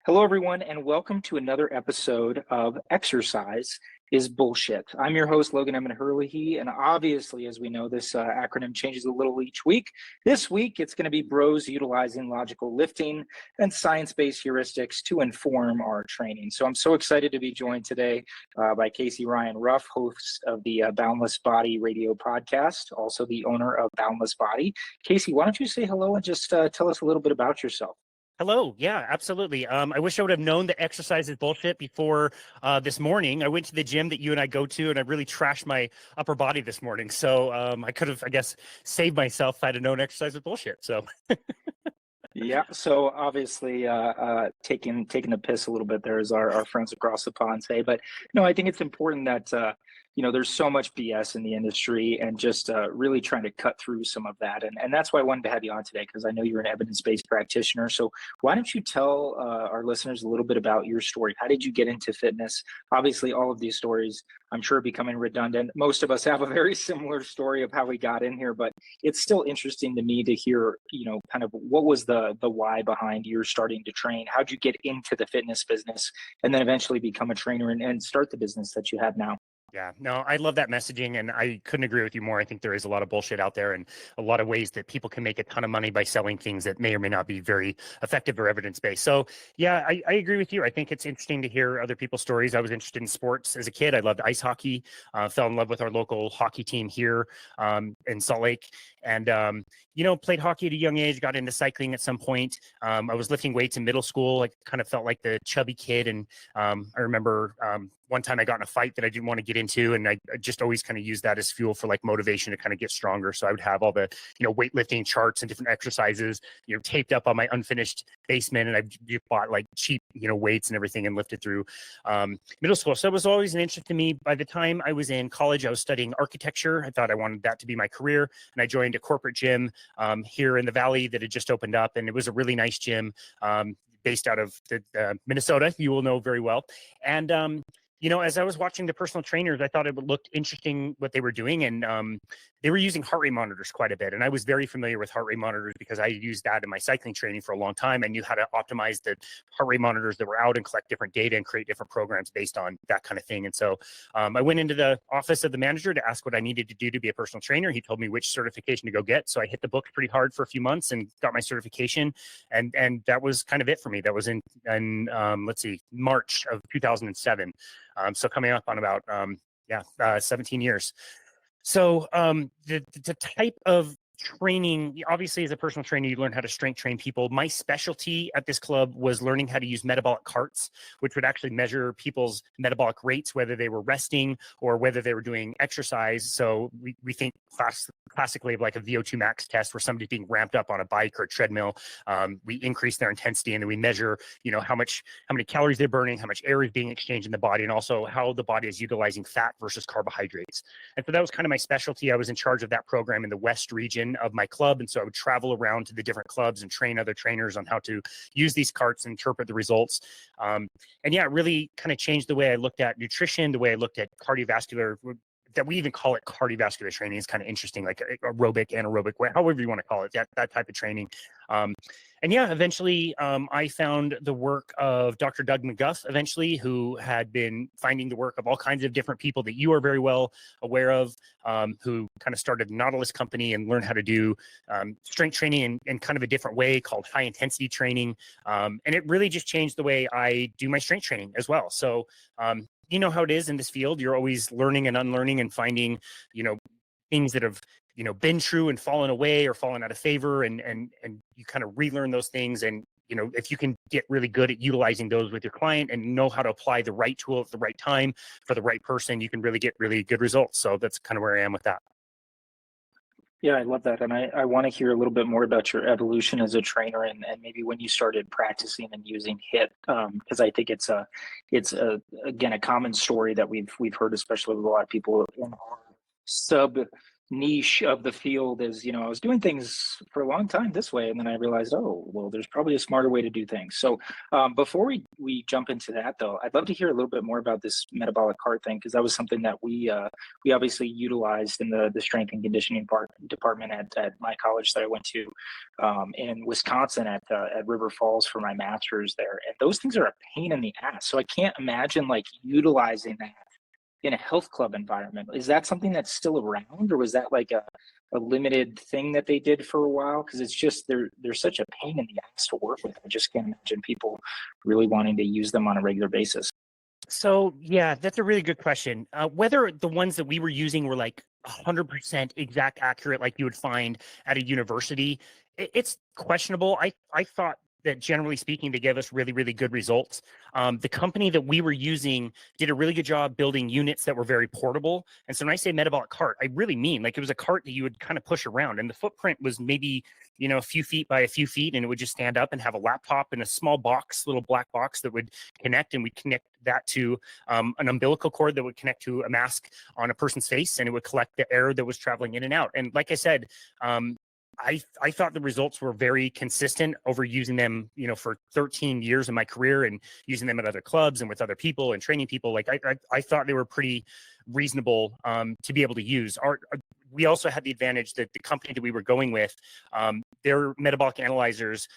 Hello, everyone, and welcome to another episode of Exercise is Bullshit. I'm your host, Logan Emmett Hurley, and obviously, as we know, this acronym changes a little each week. This week, it's going to be bros utilizing logical lifting and science-based heuristics to inform our training. So I'm so excited to be joined today by Casey Ryan Ruff, host of the Boundless Body Radio podcast, also the owner of Boundless Body. Casey, why don't you say hello and just tell us a little bit about yourself? Hello. Yeah, absolutely. I wish I would have known that exercise is bullshit before this morning. I went to the gym that you and I go to, and I really trashed my upper body this morning. So I could have, I guess, saved myself if I'd have known exercise was bullshit. So. Yeah, so obviously taking the piss a little bit there, as our friends across the pond say. But no, I think it's important that there's so much BS in the industry, and just really trying to cut through some of that. And that's why I wanted to have you on today, because I know you're an evidence-based practitioner. So why don't you tell our listeners a little bit about your story? How did you get into fitness? Obviously, all of these stories, I'm sure, are becoming redundant. Most of us have a very similar story of how we got in here, but it's still interesting to me to hear, kind of what was the why behind your starting to train. How'd you get into the fitness business and then eventually become a trainer and start the business that you have now? Yeah, no, I love that messaging, and I couldn't agree with you more. I think there is a lot of bullshit out there, and a lot of ways that people can make a ton of money by selling things that may or may not be very effective or evidence-based. So yeah, I agree with you. I think it's interesting to hear other people's stories. I was interested in sports as a kid. I loved ice hockey, fell in love with our local hockey team here in Salt Lake, and played hockey at a young age, got into cycling at some point. I was lifting weights in middle school. I kind of felt like the chubby kid, and I remember one time I got in a fight that I didn't want to get into, and I just always kind of used that as fuel for like motivation to kind of get stronger. So I would have all the weightlifting charts and different exercises taped up on my unfinished basement, and I bought like cheap weights and everything and lifted through middle school. So it was always an interest to me. By the time I was in college, I was studying architecture. I thought I wanted that to be my career, and I joined a corporate gym here in the Valley that had just opened up, and it was a really nice gym based out of Minnesota. You will know very well. And as I was watching the personal trainers, I thought it looked interesting what they were doing, and they were using heart rate monitors quite a bit. And I was very familiar with heart rate monitors because I used that in my cycling training for a long time. I knew how to optimize the heart rate monitors that were out and collect different data and create different programs based on that kind of thing. And so I went into the office of the manager to ask what I needed to do to be a personal trainer. He told me which certification to go get. So I hit the books pretty hard for a few months and got my certification. And that was kind of it for me. That was in March of 2007. So coming up on about 17 years. So the type of training, obviously as a personal trainer, you learn how to strength train people. My specialty at this club was learning how to use metabolic carts, which would actually measure people's metabolic rates, whether they were resting or whether they were doing exercise. So we think classically of like a VO2 max test where somebody's being ramped up on a bike or a treadmill. We increase their intensity, and then we measure, how many calories they're burning, how much air is being exchanged in the body, and also how the body is utilizing fat versus carbohydrates. And so that was kind of my specialty. I was in charge of that program in the West region of my club. And so I would travel around to the different clubs and train other trainers on how to use these carts and interpret the results. It really kind of changed the way I looked at nutrition, the way I looked at cardiovascular, that we even call it cardiovascular training. Is kind of interesting, like aerobic, anaerobic, however you want to call it, that type of training. Eventually I found the work of Dr. Doug McGuff, who had been finding the work of all kinds of different people that you are very well aware of, who kind of started the Nautilus company and learned how to do strength training in kind of a different way called high intensity training. And it really just changed the way I do my strength training as well. So, you know how it is in this field. You're always learning and unlearning and finding, things that have, been true and fallen away or fallen out of favor. And you kind of relearn those things. And, if you can get really good at utilizing those with your client and know how to apply the right tool at the right time for the right person, you can really get really good results. So that's kind of where I am with that. Yeah, I love that. And I want to hear a little bit more about your evolution as a trainer and maybe when you started practicing and using HIIT, because I think it's again, a common story that we've heard, especially with a lot of people in our niche of the field is, I was doing things for a long time this way, and then I realized, oh, well, there's probably a smarter way to do things. So before we jump into that, though, I'd love to hear a little bit more about this metabolic cart thing, because that was something that we obviously utilized in the strength and conditioning department at my college that I went to in Wisconsin at River Falls for my master's there. And those things are a pain in the ass. So I can't imagine like utilizing that in a health club environment. Is that something that's still around, or was that like a limited thing that they did for a while? Because it's just they're such a pain in the ass to work with. I just can't imagine people really wanting to use them on a regular basis. So yeah, that's a really good question. Whether the ones that we were using were like 100% exact accurate, like you would find at a university, it's questionable. I thought that generally speaking, they gave us really, really good results. The company that we were using did a really good job building units that were very portable. And so when I say metabolic cart, I really mean like it was a cart that you would kind of push around, and the footprint was maybe, a few feet by a few feet, and it would just stand up and have a laptop and a small box, little black box that would connect, and we'd connect that to an umbilical cord that would connect to a mask on a person's face, and it would collect the air that was traveling in and out. And like I said, I thought the results were very consistent over using them, for 13 years of my career and using them at other clubs and with other people and training people. Like I thought they were pretty reasonable to be able to use. We also had the advantage that the company that we were going with, their metabolic analyzers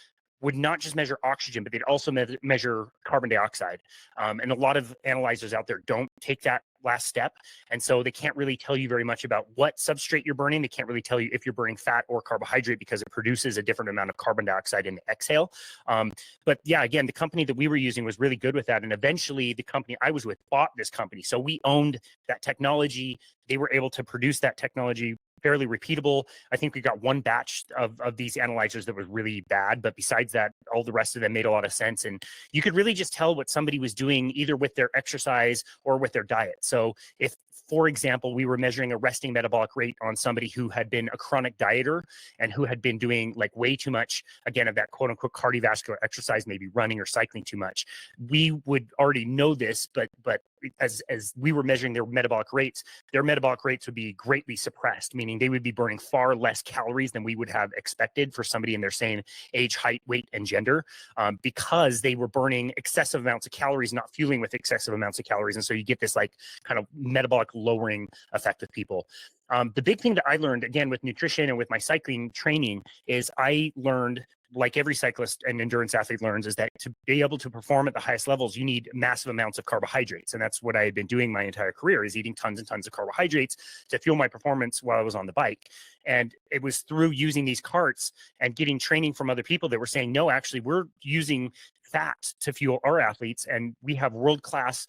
would not just measure oxygen, but they'd also measure carbon dioxide. And a lot of analyzers out there don't take that last step. And so they can't really tell you very much about what substrate you're burning. They can't really tell you if you're burning fat or carbohydrate, because it produces a different amount of carbon dioxide in the exhale. But yeah, again, the company that we were using was really good with that. And eventually the company I was with bought this company. So we owned that technology. They were able to produce that technology fairly repeatable. I think we got one batch of these analyzers that was really bad, but besides that, all the rest of them made a lot of sense. And you could really just tell what somebody was doing either with their exercise or with their diet. So if, for example, we were measuring a resting metabolic rate on somebody who had been a chronic dieter and who had been doing like way too much, again, of that quote unquote cardiovascular exercise, maybe running or cycling too much, we would already know this, but as we were measuring their metabolic rates would be greatly suppressed, meaning they would be burning far less calories than we would have expected for somebody in their same age, height, weight, and gender, because they were burning excessive amounts of calories, not fueling with excessive amounts of calories. And so you get this like kind of metabolic lowering effect with people. The big thing that I learned, again, with nutrition and with my cycling training is I learned, like every cyclist and endurance athlete learns, is that to be able to perform at the highest levels, you need massive amounts of carbohydrates. And that's what I had been doing my entire career, is eating tons and tons of carbohydrates to fuel my performance while I was on the bike. And it was through using these carts and getting training from other people that were saying, no, actually, we're using fat to fuel our athletes. And we have world-class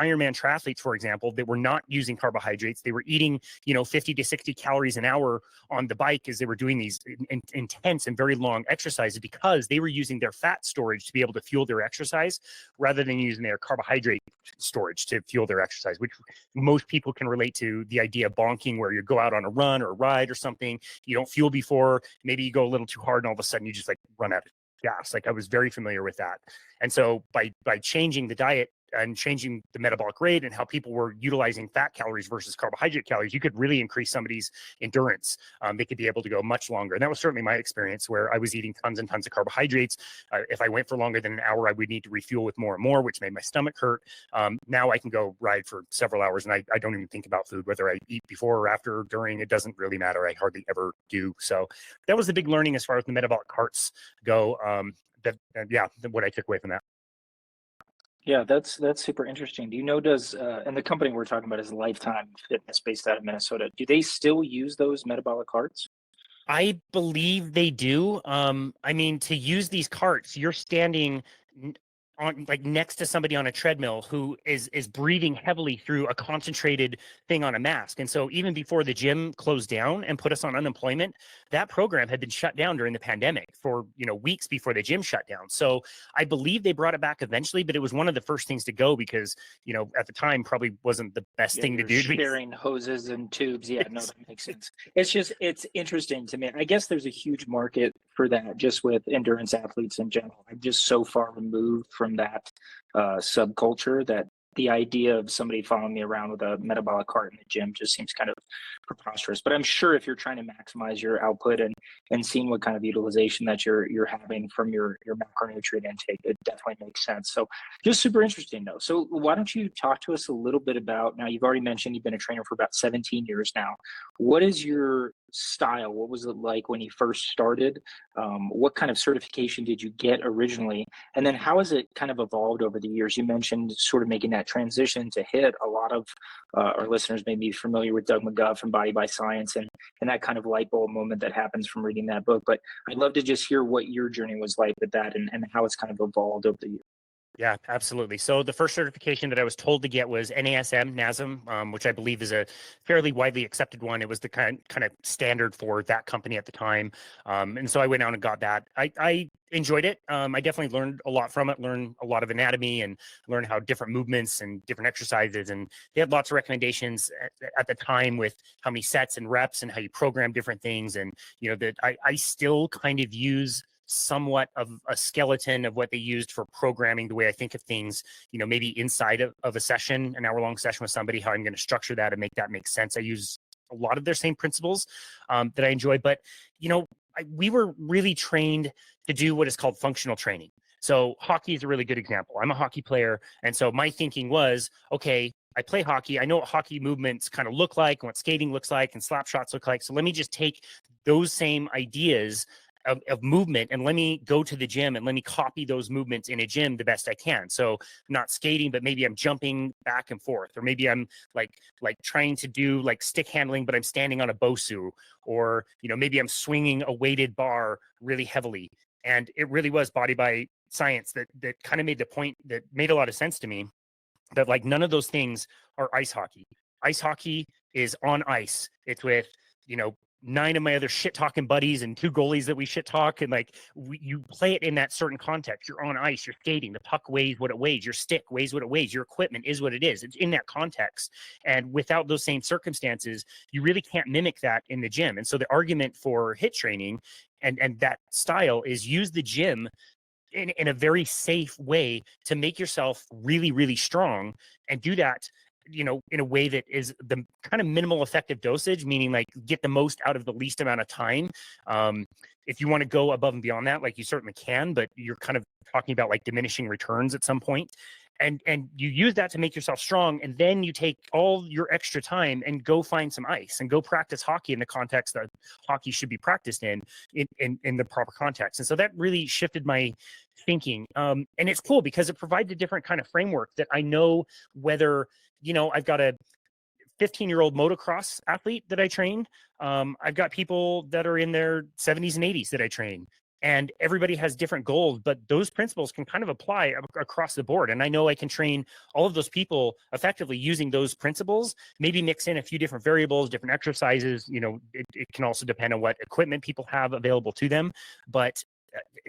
Ironman triathletes, for example, that were not using carbohydrates. They were eating, 50 to 60 calories an hour on the bike as they were doing these intense and very long exercises, because they were using their fat storage to be able to fuel their exercise rather than using their carbohydrate storage to fuel their exercise, which most people can relate to the idea of bonking, where you go out on a run or a ride or something, you don't fuel before, maybe you go a little too hard and all of a sudden you just like run out of gas. Like I was very familiar with that. And so by changing the diet and changing the metabolic rate and how people were utilizing fat calories versus carbohydrate calories, you could really increase somebody's endurance. They could be able to go much longer. And that was certainly my experience, where I was eating tons and tons of carbohydrates. If I went for longer than an hour, I would need to refuel with more and more, which made my stomach hurt. Now I can go ride for several hours and I don't even think about food, whether I eat before or after or during, it doesn't really matter. I hardly ever do. So that was the big learning as far as the metabolic carts go. What I took away from that. Yeah, that's super interesting. Do you know, does and the company we're talking about is Lifetime Fitness, based out of Minnesota. Do they still use those metabolic carts? I believe they do. I mean, to use these carts, you're standing on like next to somebody on a treadmill who is breathing heavily through a concentrated thing on a mask. And so even before the gym closed down and put us on unemployment, that program had been shut down during the pandemic for, weeks before the gym shut down. So I believe they brought it back eventually, but it was one of the first things to go because, at the time probably wasn't the best thing to do. Sharing hoses and tubes. Yeah, no, that makes sense. It's interesting to me. I guess there's a huge market for that just with endurance athletes in general. I'm just so far removed from that subculture that the idea of somebody following me around with a metabolic cart in the gym just seems kind of preposterous. But I'm sure if you're trying to maximize your output and seeing what kind of utilization that you're having from your macronutrient intake, it definitely makes sense. So just super interesting though. So why don't you talk to us a little bit about, now you've already mentioned you've been a trainer for about 17 years now. What is your style? What was it like when you first started? What kind of certification did you get originally? And then how has it kind of evolved over the years? You mentioned sort of making that transition to HIIT. A lot of our listeners may be familiar with Doug McGuff and Body by Science and that kind of light bulb moment that happens from reading that book. But I'd love to just hear what your journey was like with that and how it's kind of evolved over the years. Yeah, absolutely. So the first certification that I was told to get was NASM, which I believe is a fairly widely accepted one. It was the kind of standard for that company at the time. And so I went out and got that. I enjoyed it. I definitely learned a lot from it, learned a lot of anatomy and learned how different movements and different exercises. And they had lots of recommendations at the time with how many sets and reps and how you program different things. And, you know, that I still kind of use somewhat of a skeleton of what they used for programming the way I think of things, you know, maybe inside of a session, an hour-long session with somebody, how I'm going to structure that and make that make sense. I use a lot of their same principles that I enjoy, but, you know, we were really trained to do what is called functional training. So hockey is a really good example. I'm a hockey player. And so my thinking was, okay, I play hockey. I know what hockey movements kind of look like and what skating looks like and slap shots look like. So let me just take those same ideas of movement and let me go to the gym and let me copy those movements in a gym the best I can. So not skating, but maybe I'm jumping back and forth, or maybe I'm like trying to do like stick handling, but I'm standing on a BOSU, or, you know, maybe I'm swinging a weighted bar really heavily. And it really was Body by Science that kind of made the point that made a lot of sense to me, that like none of those things are ice hockey. Ice hockey is on ice. It's with, you know, 9 of my other shit talking buddies and 2 goalies that we shit talk. And like, you play it in that certain context. You're on ice, you're skating, the puck weighs what it weighs, your stick weighs what it weighs, your equipment is what it is. It's in that context. And without those same circumstances, you really can't mimic that in the gym. And so the argument for HIIT training and that style is use the gym in a very safe way to make yourself really, really strong, and do that, you know, in a way that is the kind of minimal effective dosage, meaning like get the most out of the least amount of time. If you want to go above and beyond that, like you certainly can, but you're kind of talking about like diminishing returns at some point. And you use that to make yourself strong, and then you take all your extra time and go find some ice and go practice hockey in the context that hockey should be practiced in the proper context. And so that really shifted my thinking. And it's cool because it provides a different kind of framework that I know whether, you know, I've got a 15-year-old motocross athlete that I train. I've got people that are in their 70s and 80s that I train. And everybody has different goals, but those principles can kind of apply across the board. And I know I can train all of those people effectively using those principles, maybe mix in a few different variables, different exercises. You know, it can also depend on what equipment people have available to them. But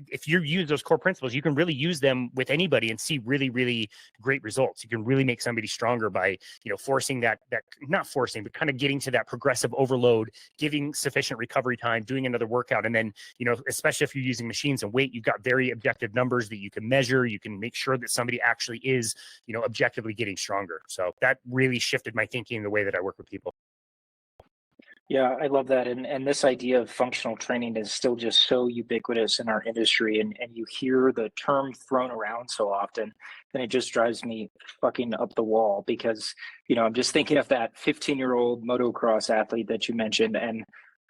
if you use those core principles, you can really use them with anybody and see really, really great results. You can really make somebody stronger by, you know, forcing that not forcing, but kind of getting to that progressive overload, giving sufficient recovery time, doing another workout. And then, you know, especially if you're using machines and weight, you've got very objective numbers that you can measure. You can make sure that somebody actually is, you know, objectively getting stronger. So that really shifted my thinking, the way that I work with people. Yeah, I love that. And this idea of functional training is still just so ubiquitous in our industry. And you hear the term thrown around so often, and it just drives me fucking up the wall because, you know, I'm just thinking of that 15-year-old motocross athlete that you mentioned and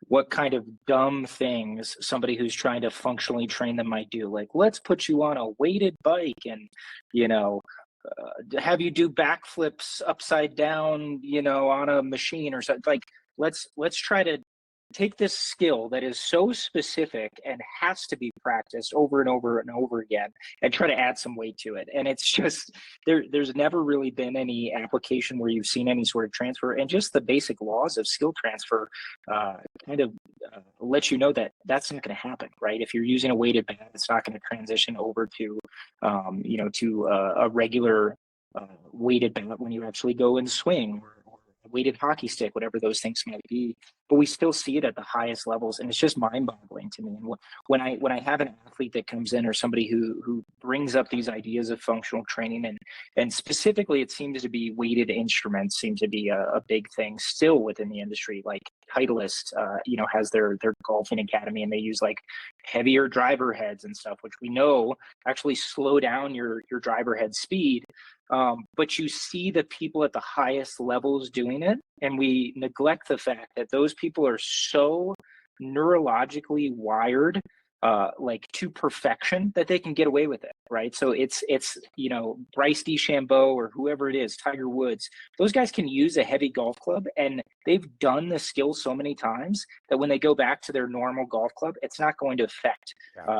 what kind of dumb things somebody who's trying to functionally train them might do. Like, let's put you on a weighted bike and, you know, have you do backflips upside down, you know, on a machine or something. Like, let's try to take this skill that is so specific and has to be practiced over and over and over again and try to add some weight to it. And it's just there's never really been any application where you've seen any sort of transfer, and just the basic laws of skill transfer kind of let you know that that's not going to happen, right? If you're using a weighted band, it's not going to transition over to you know, to a regular weighted band when you actually go and swing, or weighted hockey stick, whatever those things might be. but we still see it at the highest levels, and it's just mind-boggling to me. And when I have an athlete that comes in, or somebody who brings up these ideas of functional training, and specifically it seems to be weighted instruments seem to be a big thing still within the industry. Like Titleist, has their golfing academy, and they use like heavier driver heads and stuff, which we know actually slow down your driver head speed. But you see the people at the highest levels doing it, and we neglect the fact that those people are so neurologically wired like to perfection that they can get away with it, right? So it's Bryce DeChambeau or whoever it is, Tiger Woods, those guys can use a heavy golf club, and they've done the skill so many times that when they go back to their normal golf club, it's not going to affect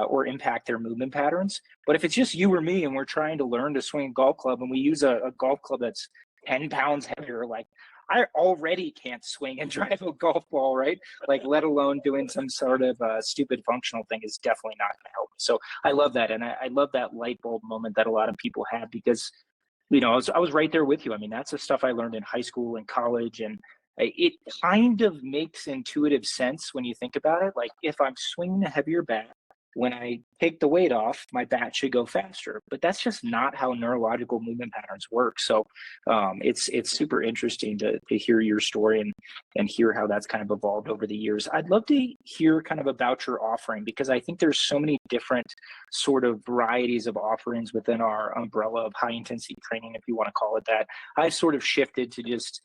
or impact their movement patterns. But if it's just you or me and we're trying to learn to swing a golf club, and we use a golf club that's 10 pounds heavier, like I already can't swing and drive a golf ball, right? Like, let alone doing some sort of stupid functional thing is definitely not going to help. So I love that. And I love that light bulb moment that a lot of people have, because, I was right there with you. I mean, that's the stuff I learned in high school and college. And it kind of makes intuitive sense when you think about it. Like, if I'm swinging a heavier bat, when I take the weight off, my bat should go faster. But that's just not how neurological movement patterns work. So it's super interesting to hear your story and hear how that's kind of evolved over the years. I'd love to hear kind of about your offering, because I think there's so many different sort of varieties of offerings within our umbrella of high intensity training, if you want to call it that. I've sort of shifted to just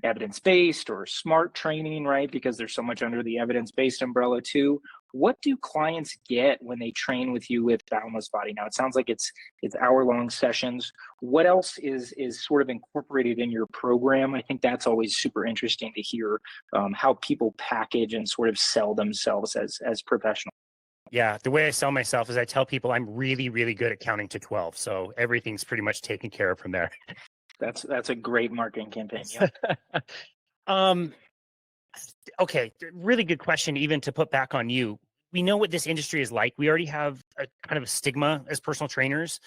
evidence-based or smart training, right? Because there's so much under the evidence-based umbrella too. What do clients get when they train with you with Boundless Body? Now, it sounds like it's hour-long sessions. What else is sort of incorporated in your program? I think that's always super interesting to hear how people package and sort of sell themselves as professionals. Yeah, the way I sell myself is I tell people I'm really, really good at counting to 12. So everything's pretty much taken care of from there. That's a great marketing campaign. Yeah. Okay, really good question, even to put back on you. We know what this industry is like. We already have a kind of a stigma as personal trainers.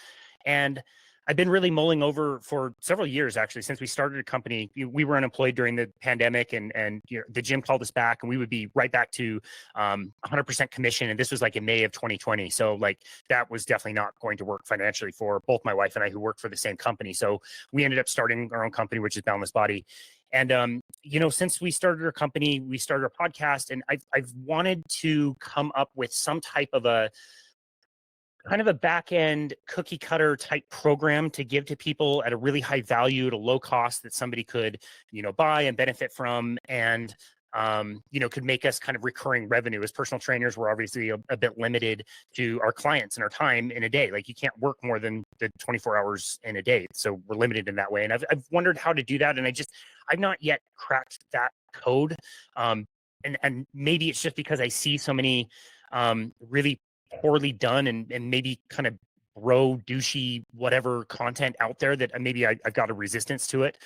And I've been really mulling over for several years, actually, since we started a company. We were unemployed during the pandemic, and the gym called us back, and we would be right back to 100% commission. And this was like in May of 2020. So like that was definitely not going to work financially for both my wife and I, who worked for the same company. So we ended up starting our own company, which is Boundless Body. And, since we started our company, we started our podcast, and I've wanted to come up with some type of a kind of a back end cookie cutter type program to give to people at a really high value, at a low cost, that somebody could, buy and benefit from, and, could make us kind of recurring revenue. As personal trainers, we're obviously a bit limited to our clients and our time in a day. Like, you can't work more than the 24 hours in a day. So we're limited in that way. And I've wondered how to do that. And I've not yet cracked that code. And maybe it's just because I see so many really poorly done and maybe kind of bro douchey whatever content out there that maybe I've got a resistance to it.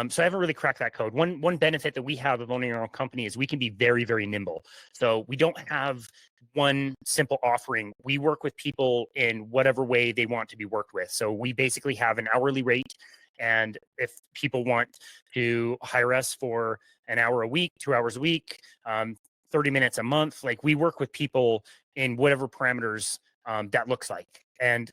So I haven't really cracked that code. One benefit that we have of owning our own company is we can be very, very nimble. So we don't have one simple offering. We work with people in whatever way they want to be worked with. So we basically have an hourly rate. And if people want to hire us for an hour a week, 2 hours a week, 30 minutes a month, like, we work with people in whatever parameters that looks like. And,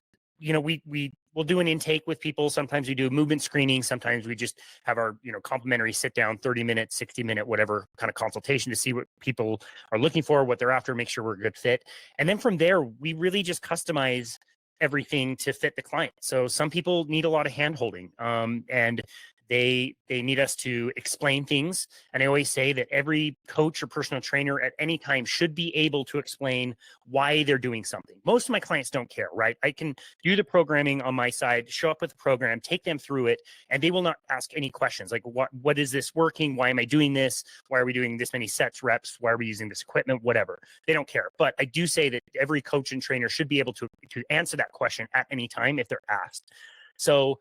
we'll do an intake with people. Sometimes we do a movement screening. Sometimes we just have our, complimentary sit down, 30-minute, 60-minute, whatever kind of consultation to see what people are looking for, what they're after, make sure we're a good fit. And then from there, we really just customize everything to fit the client. So some people need a lot of hand holding, and they need us to explain things. And I always say that every coach or personal trainer at any time should be able to explain why they're doing something. Most of my clients don't care, right? I can do the programming on my side, show up with the program, take them through it, and they will not ask any questions like, what is this working? Why am I doing this? Why are we doing this many sets, reps? Why are we using this equipment? Whatever. They don't care. But I do say that every coach and trainer should be able to answer that question at any time if they're asked. So,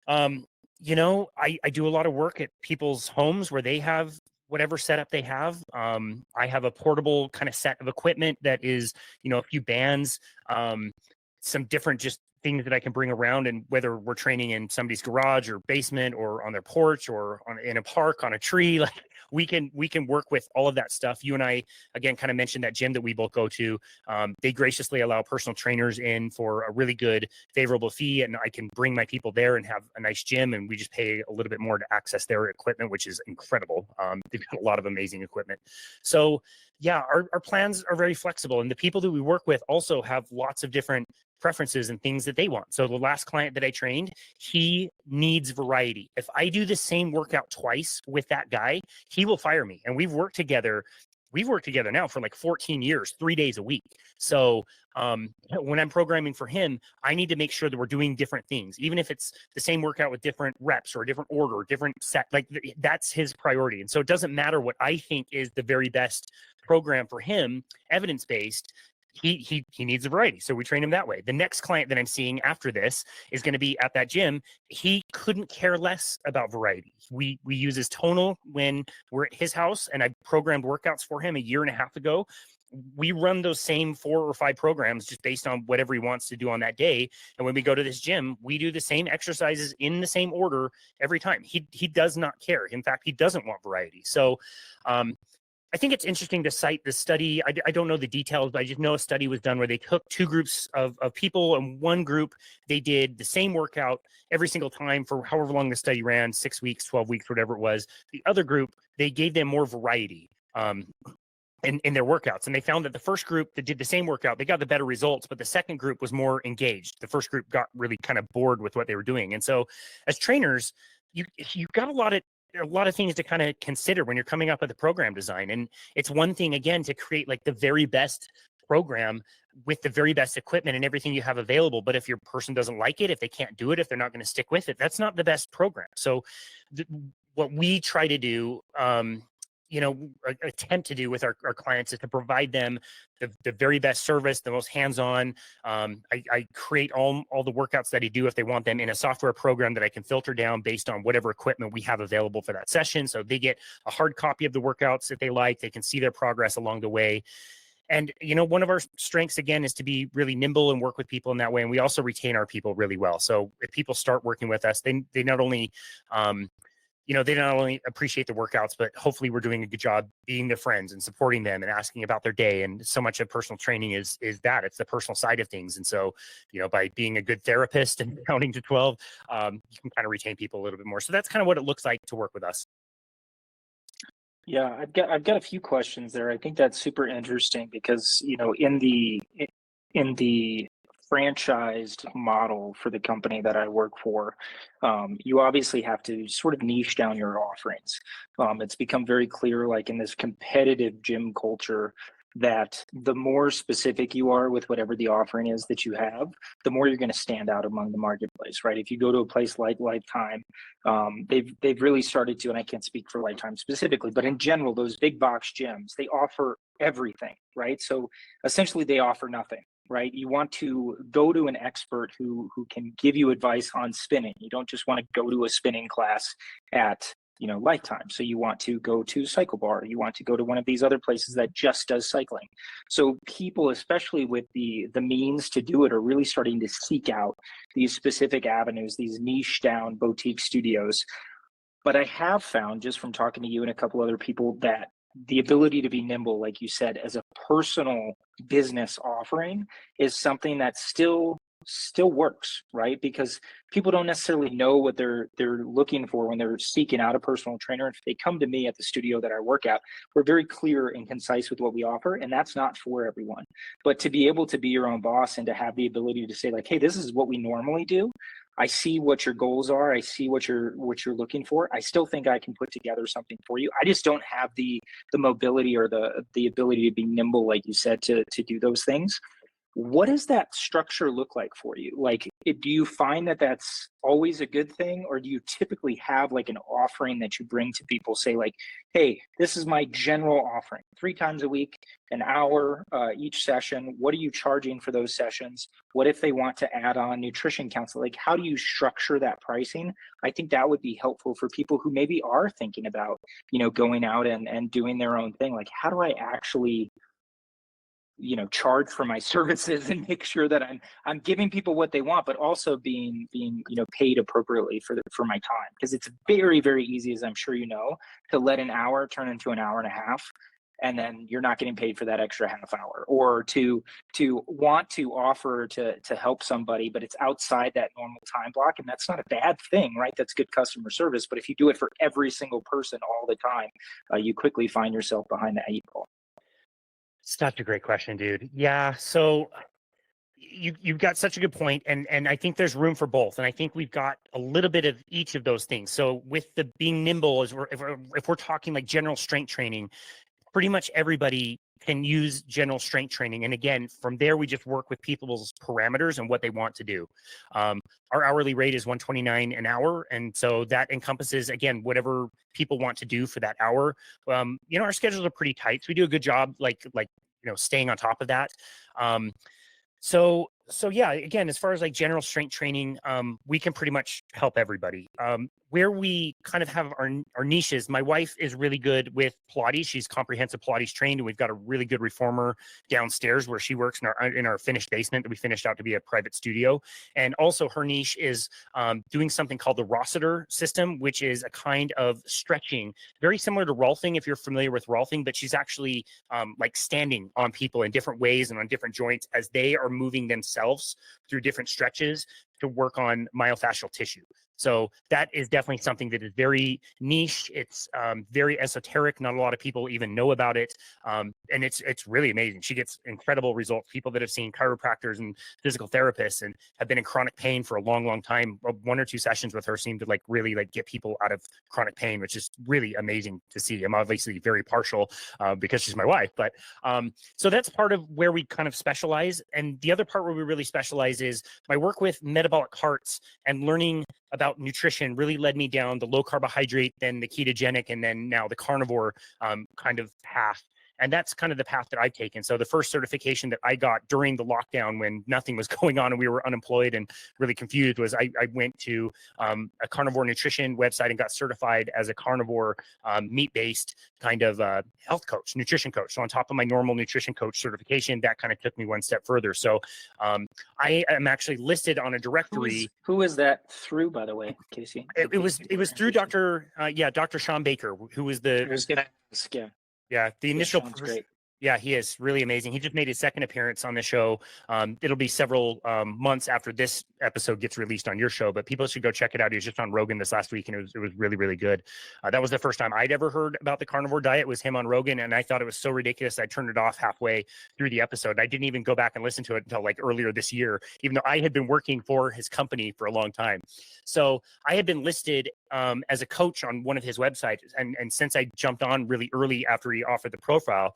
I do a lot of work at people's homes where they have whatever setup they have. I have a portable kind of set of equipment that is, a few bands, some different just things that I can bring around, and whether we're training in somebody's garage or basement or on their porch or in a park on a tree, like we can work with all of that stuff. You and I, again, kind of mentioned that gym that we both go to. They graciously allow personal trainers in for a really good, favorable fee, and I can bring my people there and have a nice gym, and we just pay a little bit more to access their equipment, which is incredible. They've got a lot of amazing equipment. So yeah, our plans are very flexible, and the people that we work with also have lots of different preferences and things that they want. So the last client that I trained, he needs variety. If I do the same workout twice with that guy, he will fire me. And we've worked together now for like 14 years, 3 days a week. So when I'm programming for him, I need to make sure that we're doing different things, even if it's the same workout with different reps or a different order, or different set, like that's his priority. And so it doesn't matter what I think is the very best program for him, evidence-based. He needs a variety, so we train him that way. The next client that I'm seeing after this is going to be at that gym. He couldn't care less about variety. We use his tonal when we're at his house, and I programmed workouts for him a year and a half ago. We run those same 4 or 5 programs just based on whatever he wants to do on that day. And when we go to this gym, we do the same exercises in the same order every time. He does not care. In fact, he doesn't want variety. So I think it's interesting to cite the study. I don't know the details, but I just know a study was done where they took 2 groups of people, and one group, they did the same workout every single time for however long the study ran, 6 weeks, 12 weeks, whatever it was. The other group, they gave them more variety in their workouts. And they found that the first group that did the same workout, they got the better results, but the second group was more engaged. The first group got really kind of bored with what they were doing. And so as trainers, you got a lot of things to kind of consider when you're coming up with the program design. And it's one thing, again, to create like the very best program with the very best equipment and everything you have available. But if your person doesn't like it, if they can't do it, if they're not going to stick with it, that's not the best program. So what we try to do, attempt to do with our clients is to provide them the very best service, the most hands-on. I create all the workouts that I do if they want them in a software program that I can filter down based on whatever equipment we have available for that session. So they get a hard copy of the workouts that they like. They can see their progress along the way. And, one of our strengths, again, is to be really nimble and work with people in that way. And we also retain our people really well. So if people start working with us, they not only they not only appreciate the workouts, but hopefully we're doing a good job being their friends and supporting them and asking about their day. And so much of personal training is that it's the personal side of things. And so, by being a good therapist and counting to 12, you can kind of retain people a little bit more. So that's kind of what it looks like to work with us. Yeah, I've got a few questions there. I think that's super interesting because, in the franchised model for the company that I work for, you obviously have to sort of niche down your offerings. It's become very clear, like in this competitive gym culture, that the more specific you are with whatever the offering is that you have, the more you're going to stand out among the marketplace, right? If you go to a place like Lifetime, they've really started to, and I can't speak for Lifetime specifically, but in general, those big box gyms, they offer everything, right? So essentially they offer nothing. Right? You want to go to an expert who can give you advice on spinning. You don't just want to go to a spinning class at, Lifetime. So you want to go to Cycle Bar. You want to go to one of these other places that just does cycling. So people, especially with the means to do it, are really starting to seek out these specific avenues, these niche down boutique studios. But I have found, just from talking to you and a couple other people, that the ability to be nimble, like you said, as a personal business offering is something that still works, right? Because people don't necessarily know what they're looking for when they're seeking out a personal trainer. If they come to me at the studio that I work at, we're very clear and concise with what we offer, and that's not for everyone. But to be able to be your own boss and to have the ability to say like, hey, this is what we normally do. I see what your goals are. I see what you're looking for. I still think I can put together something for you. I just don't have the mobility or the ability to be nimble, like you said, to do those things. What does that structure look like for you? Like, do you find that that's always a good thing, or do you typically have like an offering that you bring to people, say like, hey, this is my general offering, 3 times a week, an hour each session. What are you charging for those sessions? What if they want to add on nutrition counseling? Like, how do you structure that pricing? I think that would be helpful for people who maybe are thinking about, going out and doing their own thing. Like, how do I actually charge for my services and make sure that I'm giving people what they want, but also being paid appropriately for my time, because it's very, very easy, as I'm sure to let an hour turn into an hour and a half, and then you're not getting paid for that extra half hour, or to want to offer to help somebody, but it's outside that normal time block. And that's not a bad thing, right? That's good customer service. But if you do it for every single person all the time, you quickly find yourself behind the eight ball. Such a great question, dude. Yeah. So you've got such a good point, and I think there's room for both, and I think we've got a little bit of each of those things. So with the being nimble, if we're talking like general strength training, pretty much everybody can use general strength training. And again, from there, we just work with people's parameters and what they want to do. Our hourly rate is $129 an hour. And so that encompasses, again, whatever people want to do for that hour. Our schedules are pretty tight, so we do a good job, staying on top of that. So yeah, again, as far as like general strength training, we can pretty much help everybody. Where we kind of have our niches, my wife is really good with Pilates. She's comprehensive Pilates trained, and we've got a really good reformer downstairs where she works in our finished basement that we finished out to be a private studio. And also her niche is doing something called the Rossiter system, which is a kind of stretching, very similar to Rolfing, if you're familiar with Rolfing, but she's actually like standing on people in different ways and on different joints as they are moving themselves through different stretches to work on myofascial tissue. So that is definitely something that is very niche. It's very esoteric. Not a lot of people even know about it. And it's really amazing. She gets incredible results. People that have seen chiropractors and physical therapists and have been in chronic pain for a long, long time, 1 or 2 sessions with her seem to really get people out of chronic pain, which is really amazing to see. I'm obviously very partial because she's my wife, but so that's part of where we kind of specialize. And the other part where we really specialize is my work with metabolic hearts, and learning about nutrition really led me down the low carbohydrate, then the ketogenic, and then now the carnivore kind of path. And that's kind of the path that I've taken. So the first certification that I got during the lockdown, when nothing was going on and we were unemployed and really confused, was I went to a carnivore nutrition website and got certified as a carnivore meat-based kind of health coach, nutrition coach. So on top of my normal nutrition coach certification, that kind of took me one step further. So I am actually listed on a directory. Who is that through, by the way, Casey? It was through Dr. Sean Baker, who was the. I was gonna ask, yeah. Yeah, the initial. Great. Yeah, he is really amazing. He just made his second appearance on the show. It'll be several months after this episode gets released on your show, but people should go check it out. He was just on Rogan this last week, and it was really, really good. That was the first time I'd ever heard about the carnivore diet, was him on Rogan, and I thought it was so ridiculous I turned it off halfway through the episode. I didn't even go back and listen to it until earlier this year, even though I had been working for his company for a long time. So I had been listed as a coach on one of his websites, and since I jumped on really early after he offered the profile,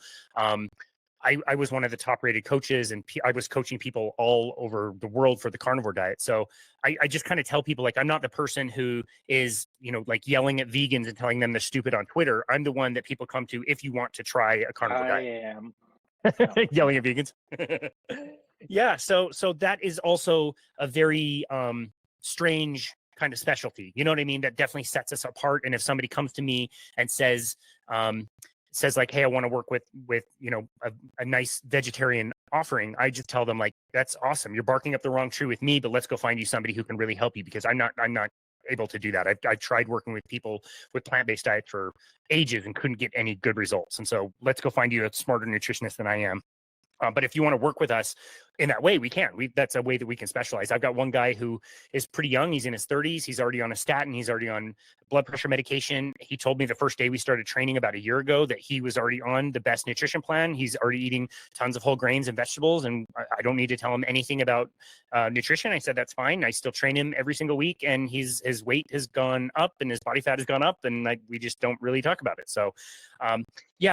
I was one of the top rated coaches, and I was coaching people all over the world for the carnivore diet. So I just kind of tell people, I'm not the person who is, yelling at vegans and telling them they're stupid on Twitter. I'm the one that people come to if you want to try a carnivore diet. Yelling at vegans. Yeah. So that is also a very strange kind of specialty. You know what I mean? That definitely sets us apart. And if somebody comes to me and says hey, I want to work with a nice vegetarian offering, I just tell them, that's awesome. You're barking up the wrong tree with me, but let's go find you somebody who can really help you, because I'm not able to do that. I've tried working with people with plant-based diets for ages and couldn't get any good results. And so let's go find you a smarter nutritionist than I am. But if you want to work with us in that way, we can. That's a way that we can specialize. I've got one guy who is pretty young. He's in his 30s. He's already on a statin. He's already on blood pressure medication. He told me the first day we started training about a year ago that he was already on the best nutrition plan. He's already eating tons of whole grains and vegetables, and I don't need to tell him anything about nutrition. I said, that's fine. I still train him every single week, and his weight has gone up and his body fat has gone up, and we just don't really talk about it. So,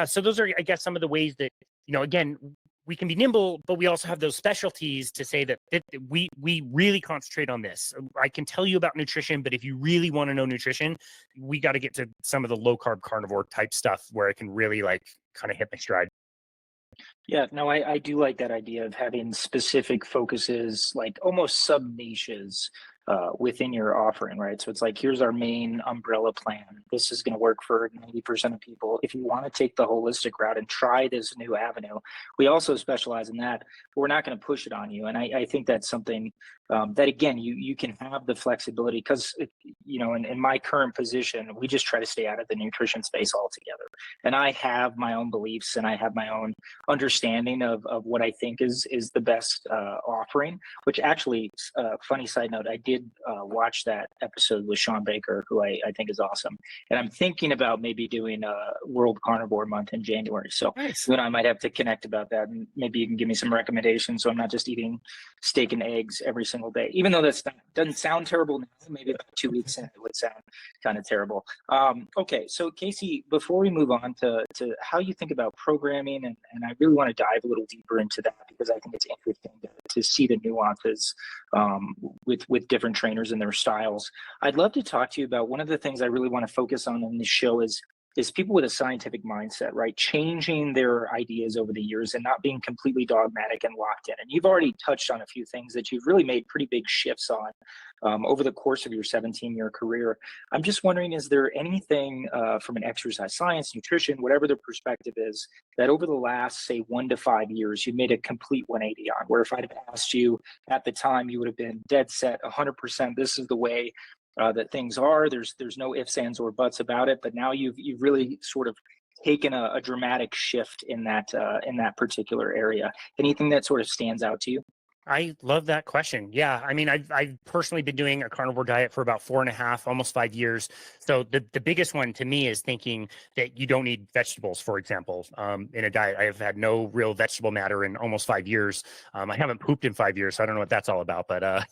so those are, I guess, some of the ways that, again, we can be nimble, but we also have those specialties to say that we really concentrate on this. I can tell you about nutrition, but if you really want to know nutrition, we got to get to some of the low carb carnivore type stuff where I can really kind of hit my stride. Yeah, no, I do like that idea of having specific focuses, almost sub niches, within your offering, right? So it's like, here's our main umbrella plan. This is going to work for 90% of people. If you want to take the holistic route and try this new avenue, we also specialize in that, but we're not going to push it on you. And I think that's something that, again, you can have the flexibility, because, in my current position, we just try to stay out of the nutrition space altogether. And I have my own beliefs, and I have my own understanding of what I think is the best offering, which actually, funny side note, I did watch that episode with Sean Baker, who I think is awesome. And I'm thinking about maybe doing a World Carnivore Month in January. So Nice. you and I might have to connect about that, and maybe you can give me some recommendations so I'm not just eating steak and eggs every single day. Even though doesn't sound terrible now, maybe about 2 weeks in it would sound kind of terrible. Okay, so Casey, before we move on to how you think about programming, and I really want to dive a little deeper into that, because I think it's interesting to see the nuances with different trainers and their styles. I'd love to talk to you about one of the things I really want to focus on in this show is people with a scientific mindset, right? Changing their ideas over the years and not being completely dogmatic and locked in. And you've already touched on a few things that you've really made pretty big shifts on over the course of your 17-year career. I'm just wondering, is there anything from an exercise science, nutrition, whatever the perspective is, that over the last, say, 1 to 5 years, you made a complete 180 on, where if I'd have asked you at the time, you would have been dead set, 100%, this is the way that things are. There's no ifs, ands, or buts about it. But now you've really sort of taken a dramatic shift in that particular area. Anything that sort of stands out to you? I love that question. Yeah. I mean, I've personally been doing a carnivore diet for about 4.5, almost 5 years. So the biggest one to me is thinking that you don't need vegetables, for example, in a diet. I have had no real vegetable matter in almost 5 years. I haven't pooped in 5 years, so I don't know what that's all about, but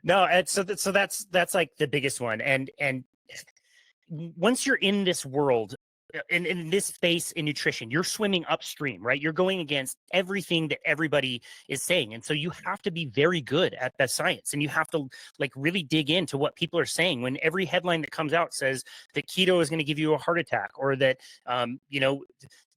no. And so that's like the biggest one. And once you're in this world, in this space in nutrition, you're swimming upstream, right? You're going against everything that everybody is saying. And so you have to be very good at that science, and you have to like really dig into what people are saying. When every headline that comes out says that keto is going to give you a heart attack, or that,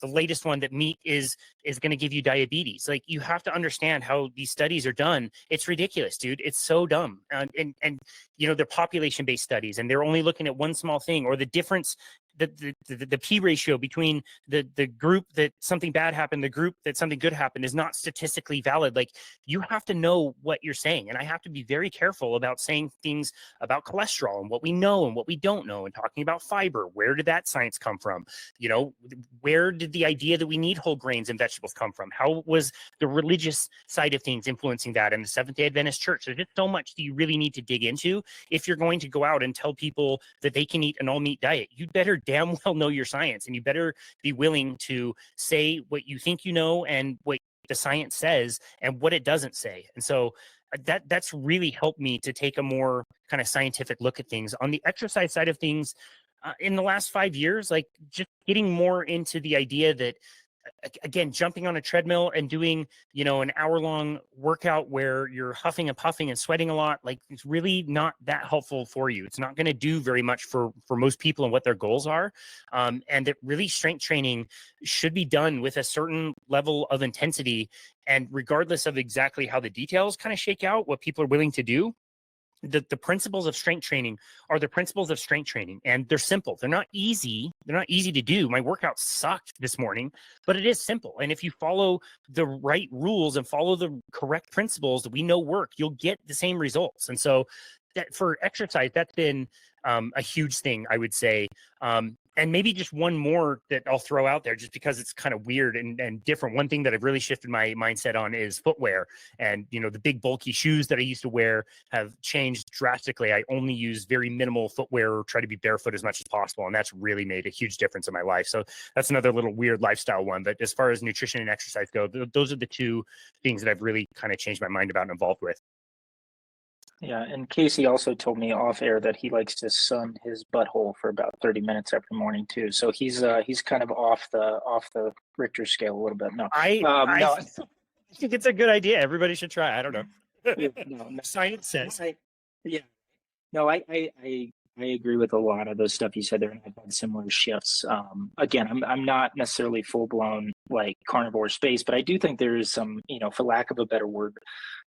the latest one that meat is going to give you diabetes. Like, you have to understand how these studies are done. It's ridiculous, dude. It's so dumb. And they're population-based studies, and they're only looking at one small thing, or the difference, the P ratio between the group that something bad happened, the group that something good happened, is not statistically valid. Like, you have to know what you're saying. And I have to be very careful about saying things about cholesterol and what we know and what we don't know, and talking about fiber. Where did that science come from? Where did the idea that we need whole grains and vegetables come from? How was the religious side of things influencing that in the Seventh-day Adventist Church? There's just so much that you really need to dig into if you're going to go out and tell people that they can eat an all-meat diet. You'd better damn well know your science, and you better be willing to say what you think you know and what the science says and what it doesn't say. And so that's really helped me to take a more kind of scientific look at things. On the exercise side of things, in the last 5 years, like, just getting more into the idea that, again, jumping on a treadmill and doing, an hour-long workout where you're huffing and puffing and sweating a lot, like, it's really not that helpful for you. It's not going to do very much for most people and what their goals are. And that really strength training should be done with a certain level of intensity. And regardless of exactly how the details kind of shake out, what people are willing to do, the principles of strength training are the principles of strength training, and they're simple. They're not easy. They're not easy to do. My workout sucked this morning, but it is simple. And if you follow the right rules and follow the correct principles that we know work, you'll get the same results. And so that, for exercise, that's been a huge thing, I would say. And maybe just one more that I'll throw out there, just because it's kind of weird and different. One thing that I've really shifted my mindset on is footwear. And, the big bulky shoes that I used to wear have changed drastically. I only use very minimal footwear, or try to be barefoot as much as possible. And that's really made a huge difference in my life. So that's another little weird lifestyle one. But as far as nutrition and exercise go, those are the two things that I've really kind of changed my mind about and involved with. Yeah, and Casey also told me off air that he likes to sun his butthole for about 30 minutes every morning too. So he's kind of off the Richter scale a little bit. No, I think it's a good idea. Everybody should try. I don't know. no. Science says. I agree with a lot of the stuff you said there, and I've had similar shifts. Again, I'm not necessarily full blown like carnivore space, but I do think there is some, for lack of a better word,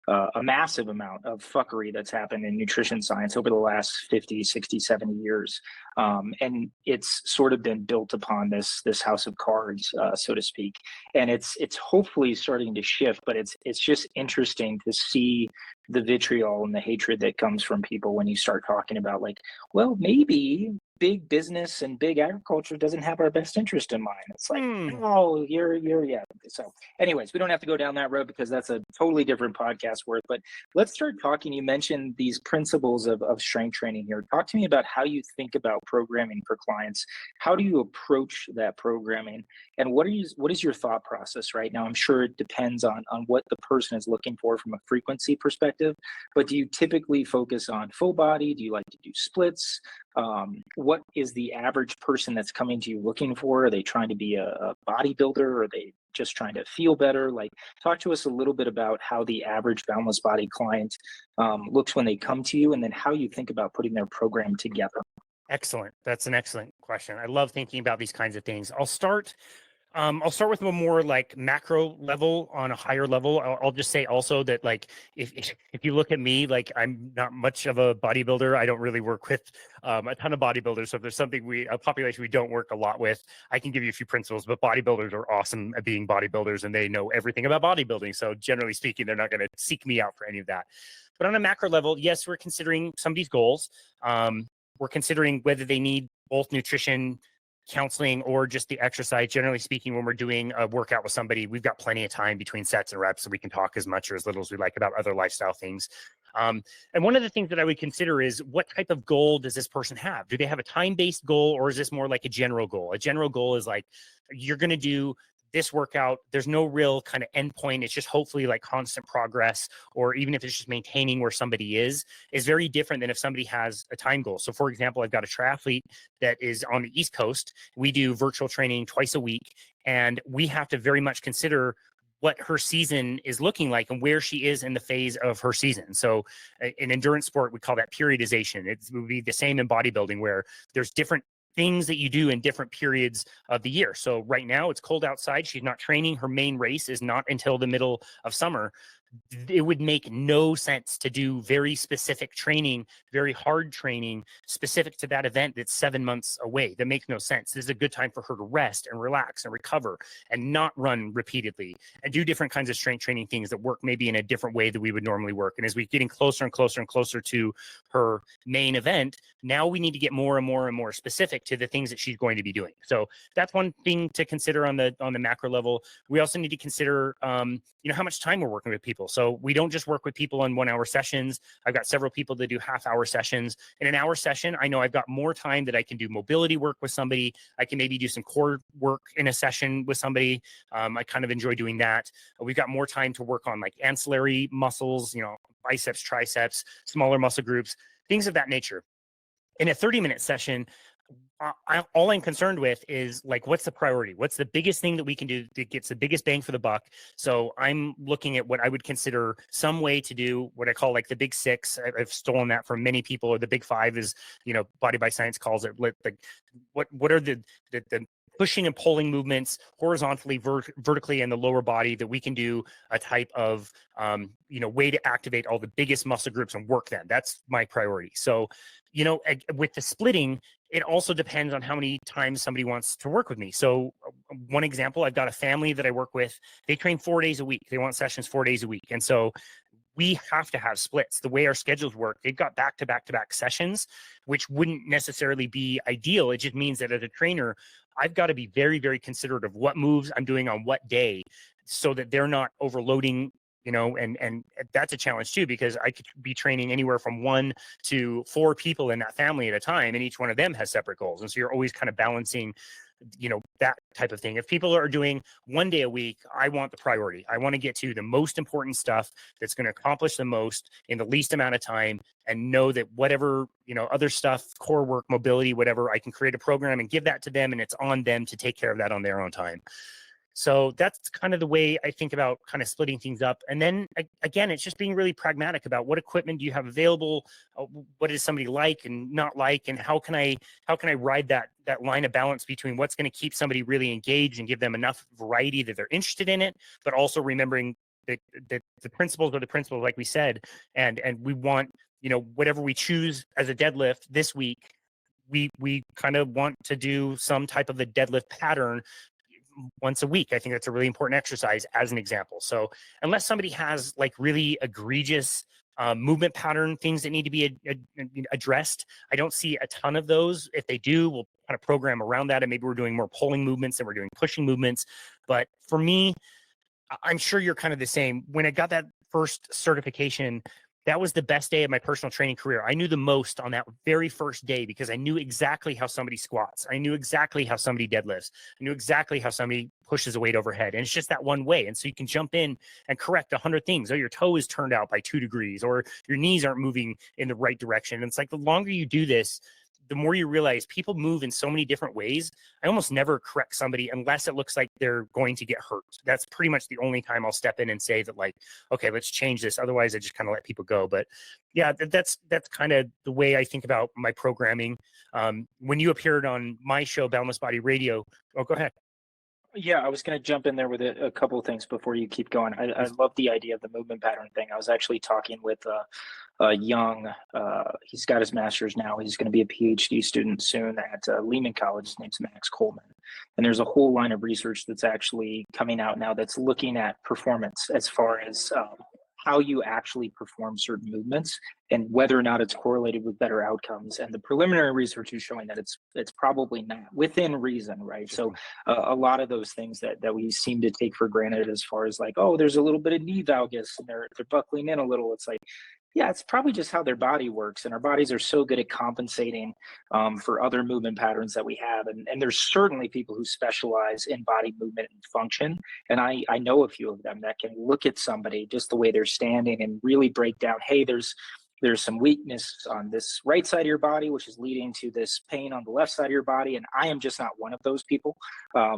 a massive amount of fuckery that's happened in nutrition science over the last 50, 60, 70 years. And it's sort of been built upon this house of cards, so to speak. And it's hopefully starting to shift, but it's just interesting to see the vitriol and the hatred that comes from people when you start talking about, like, well, maybe big business and big agriculture doesn't have our best interest in mind. It's like, oh, you're yeah. So anyways, we don't have to go down that road because that's a totally different podcast worth. But let's start talking. You mentioned these principles of strength training here. Talk to me about how you think about programming for clients. How do you approach that programming? And what is your thought process right now? I'm sure it depends on what the person is looking for from a frequency perspective, but do you typically focus on full body? Do you like to do splits? What is the average person that's coming to you looking for? Are they trying to be a bodybuilder? Or are they just trying to feel better? Like, talk to us a little bit about how the average Boundless Body client looks when they come to you, and then how you think about putting their program together. Excellent. That's an excellent question. I love thinking about these kinds of things. I'll start with a more like macro level. On a higher level, I'll just say also that, like, if you look at me, like, I'm not much of a bodybuilder. I don't really work with a ton of bodybuilders. So if there's a population we don't work a lot with, I can give you a few principles. But bodybuilders are awesome at being bodybuilders, and they know everything about bodybuilding. So generally speaking, they're not going to seek me out for any of that. But on a macro level, yes, we're considering somebody's goals. We're considering whether they need both nutrition, counseling, or just the exercise. Generally speaking, when we're doing a workout with somebody, we've got plenty of time between sets and reps, so we can talk as much or as little as we like about other lifestyle things. And one of the things that I would consider is, what type of goal does this person have? Do they have a time-based goal, or is this more like a general goal? A general goal is like, you're going to do this workout. There's no real kind of endpoint. It's just hopefully like constant progress, or even if it's just maintaining where somebody is very different than if somebody has a time goal. So for example, I've got a triathlete that is on the East Coast. We do virtual training twice a week, and we have to very much consider what her season is looking like and where she is in the phase of her season. So in endurance sport, we call that periodization. It would be the same in bodybuilding, where there's different things that you do in different periods of the year. So right now it's cold outside. She's not training. Her main race is not until the middle of summer. It would make no sense to do very specific training, very hard training specific to that event that's 7 months away. That makes no sense. This is a good time for her to rest and relax and recover and not run repeatedly and do different kinds of strength training things that work maybe in a different way that we would normally work. And as we're getting closer and closer and closer to her main event, now we need to get more and more and more specific to the things that she's going to be doing. So that's one thing to consider on the macro level. We also need to consider, how much time we're working with people. So we don't just work with people on 1 hour sessions. I've got several people that do half-hour sessions. In an hour session, I know I've got more time that I can do mobility work with somebody. I can maybe do some core work in a session with somebody. I kind of enjoy doing that. We've got more time to work on like ancillary muscles, biceps, triceps, smaller muscle groups, things of that nature. In a 30-minute session, all I'm concerned with is, like, what's the priority? What's the biggest thing that we can do that gets the biggest bang for the buck? So I'm looking at what I would consider some way to do what I call like the big six. I've stolen that from many people. Or the big five is, Body by Science calls it. Like, what are the pushing and pulling movements horizontally, vertically in the lower body that we can do a type of, way to activate all the biggest muscle groups and work them. That's my priority. So, with the splitting, it also depends on how many times somebody wants to work with me. So one example, I've got a family that I work with. They train 4 days a week. They want sessions 4 days a week. And so we have to have splits. The way our schedules work, they've got back-to-back sessions, which wouldn't necessarily be ideal. It just means that as a trainer, I've got to be very, very considerate of what moves I'm doing on what day, so that they're not overloading, and that's a challenge too, because I could be training anywhere from 1 to 4 people in that family at a time, and each one of them has separate goals. And so you're always kind of balancing, that type of thing. If people are doing 1 day a week, I want the priority. I want to get to the most important stuff that's going to accomplish the most in the least amount of time, and know that whatever, other stuff, core work, mobility, whatever, I can create a program and give that to them, and it's on them to take care of that on their own time. So that's kind of the way I think about kind of splitting things up. And then again, it's just being really pragmatic about what equipment do you have available, what does somebody like and not like, and how can I ride that line of balance between what's going to keep somebody really engaged and give them enough variety that they're interested in it, but also remembering the principles are the principles, like we said, and we want, whatever we choose as a deadlift this week, we kind of want to do some type of a deadlift pattern once a week. I think that's a really important exercise as an example. So unless somebody has like really egregious movement pattern things that need to be addressed, I don't see a ton of those. If they do, we'll kind of program around that, and maybe we're doing more pulling movements than we're doing pushing movements. But for me, I'm sure you're kind of the same. When I got that first certification, that was the best day of my personal training career. I knew the most on that very first day because I knew exactly how somebody squats. I knew exactly how somebody deadlifts. I knew exactly how somebody pushes a weight overhead. And it's just that one way. And so you can jump in and correct 100 things. Oh, your toe is turned out by 2 degrees, or your knees aren't moving in the right direction. And it's like the longer you do this, the more you realize people move in so many different ways. I almost never correct somebody unless it looks like they're going to get hurt. That's pretty much the only time I'll step in and say that, like, okay, let's change this. Otherwise, I just kind of let people go. But yeah, that's kind of the way I think about my programming. When you appeared on my show, Boundless Body Radio, oh, go ahead. Yeah, I was going to jump in there with a couple of things before you keep going. I love the idea of the movement pattern thing. I was actually talking with young, he's got his master's now. He's going to be a PhD student soon at Lehman College. His name's Max Coleman. And there's a whole line of research that's actually coming out now that's looking at performance as far as how you actually perform certain movements and whether or not it's correlated with better outcomes. And the preliminary research is showing that it's probably not, within reason, right? So a lot of those things that we seem to take for granted as far as like, oh, there's a little bit of knee valgus and they're buckling in a little. It's like, yeah, it's probably just how their body works. And our bodies are so good at compensating for other movement patterns that we have. And there's certainly people who specialize in body movement and function. And I know a few of them that can look at somebody, just the way they're standing, and really break down, hey, there's some weakness on this right side of your body, which is leading to this pain on the left side of your body. And I am just not one of those people.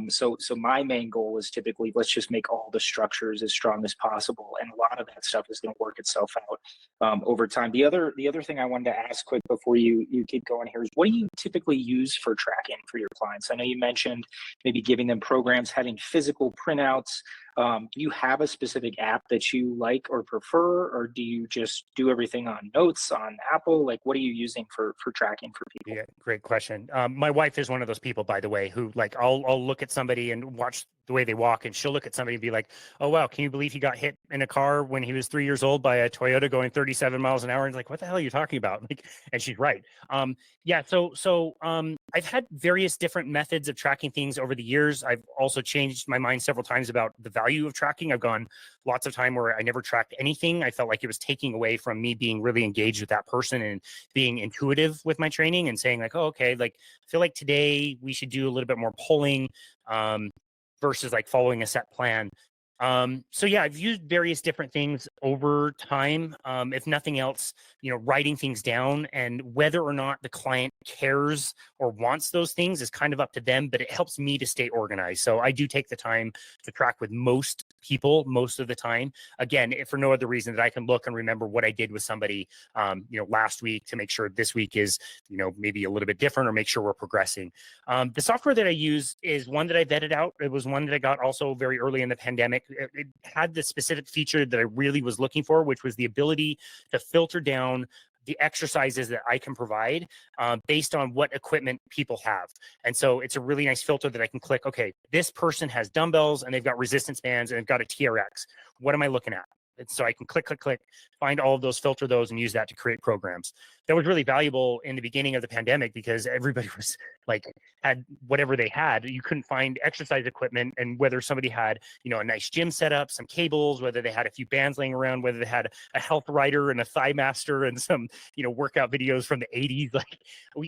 So my main goal is typically, let's just make all the structures as strong as possible. And a lot of that stuff is going to work itself out over time. The other thing I wanted to ask quick before you keep going here is, what do you typically use for tracking for your clients? I know you mentioned maybe giving them programs, having physical printouts. Do you have a specific app that you like or prefer, or do you just do everything on Notes on Apple? Like, what are you using for tracking for people? Yeah, great question. My wife is one of those people, by the way, who, like, I'll look at somebody and watch the way they walk, and she'll look at somebody and be like, oh, wow, can you believe he got hit in a car when he was 3 years old by a Toyota going 37 miles an hour? And like, what the hell are you talking about? Like, and she's right. Yeah. So I've had various different methods of tracking things over the years. I've also changed my mind several times about the value of tracking. I've gone lots of time where I never tracked anything. I felt like it was taking away from me being really engaged with that person and being intuitive with my training and saying like, oh, okay, like, I feel like today we should do a little bit more pulling versus like following a set plan. So yeah, I've used various different things over time. If nothing else, writing things down, and whether or not the client cares or wants those things is kind of up to them, but it helps me to stay organized. So I do take the time to track with most people most of the time. Again, if for no other reason that I can look and remember what I did with somebody, last week, to make sure this week is, maybe a little bit different, or make sure we're progressing. The software that I use is one that I vetted out. It was one that I got also very early in the pandemic. It had the specific feature that I really was looking for, which was the ability to filter down the exercises that I can provide based on what equipment people have. And so it's a really nice filter that I can click, okay, this person has dumbbells and they've got resistance bands and they've got a TRX. What am I looking at? And so I can click, find all of those, filter those, and use that to create programs. That was really valuable in the beginning of the pandemic because everybody was like, had whatever they had. You couldn't find exercise equipment, and whether somebody had, a nice gym setup, some cables, whether they had a few bands laying around, whether they had a health rider and a thigh master and some, workout videos from the 80s. Like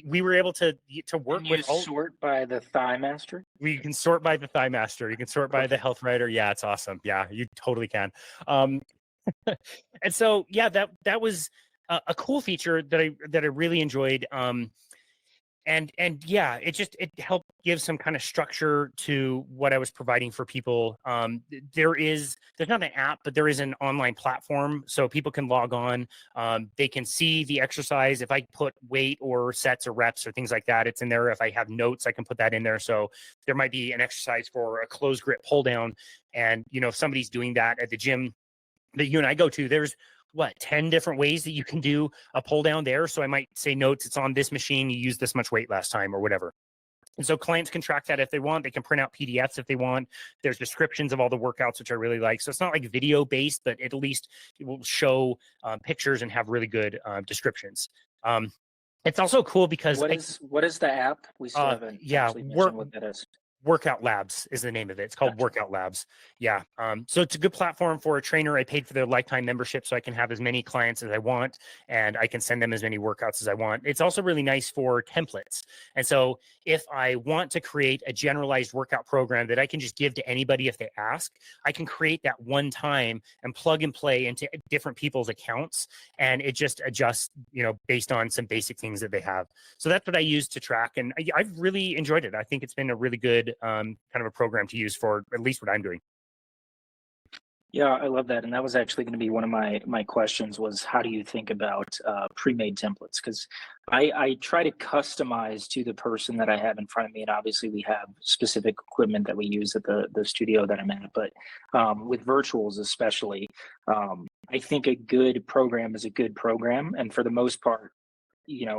we were able to work Can with you sort by the thigh master? We can sort by the thigh master. You can sort by the health rider. Yeah, it's awesome. Yeah, you totally can. And so, yeah, that was a cool feature that I really enjoyed. And yeah, it helped give some kind of structure to what I was providing for people. There's not an app, but there is an online platform, so people can log on. They can see the exercise. If I put weight or sets or reps or things like that, it's in there. If I have notes, I can put that in there. So there might be an exercise for a closed grip pull down, and if somebody's doing that at the gym, that you and I go to, there's 10 different ways that you can do a pull down there. So I might say notes, it's on this machine, you used this much weight last time or whatever. And so clients can track that if they want. They can print out PDFs if they want. There's descriptions of all the workouts, which I really like. So it's not like video based, but at least it will show pictures and have really good descriptions. It's also cool because what is the app? We still haven't actually mentioned what that is. Workout Labs is the name of it. It's called Workout Labs. Yeah. So it's a good platform for a trainer. I paid for their lifetime membership so I can have as many clients as I want and I can send them as many workouts as I want. It's also really nice for templates. And so if I want to create a generalized workout program that I can just give to anybody if they ask, I can create that one time and plug and play into different people's accounts. And it just adjusts, based on some basic things that they have. So that's what I use to track. And I've really enjoyed it. I think it's been a really good kind of a program to use for at least what I'm doing. Yeah, I love that. And that was actually going to be one of my questions was, how do you think about pre-made templates? Because I try to customize to the person that I have in front of me. And obviously we have specific equipment that we use at the studio that I'm at. But with virtuals especially, I think a good program is a good program. And for the most part,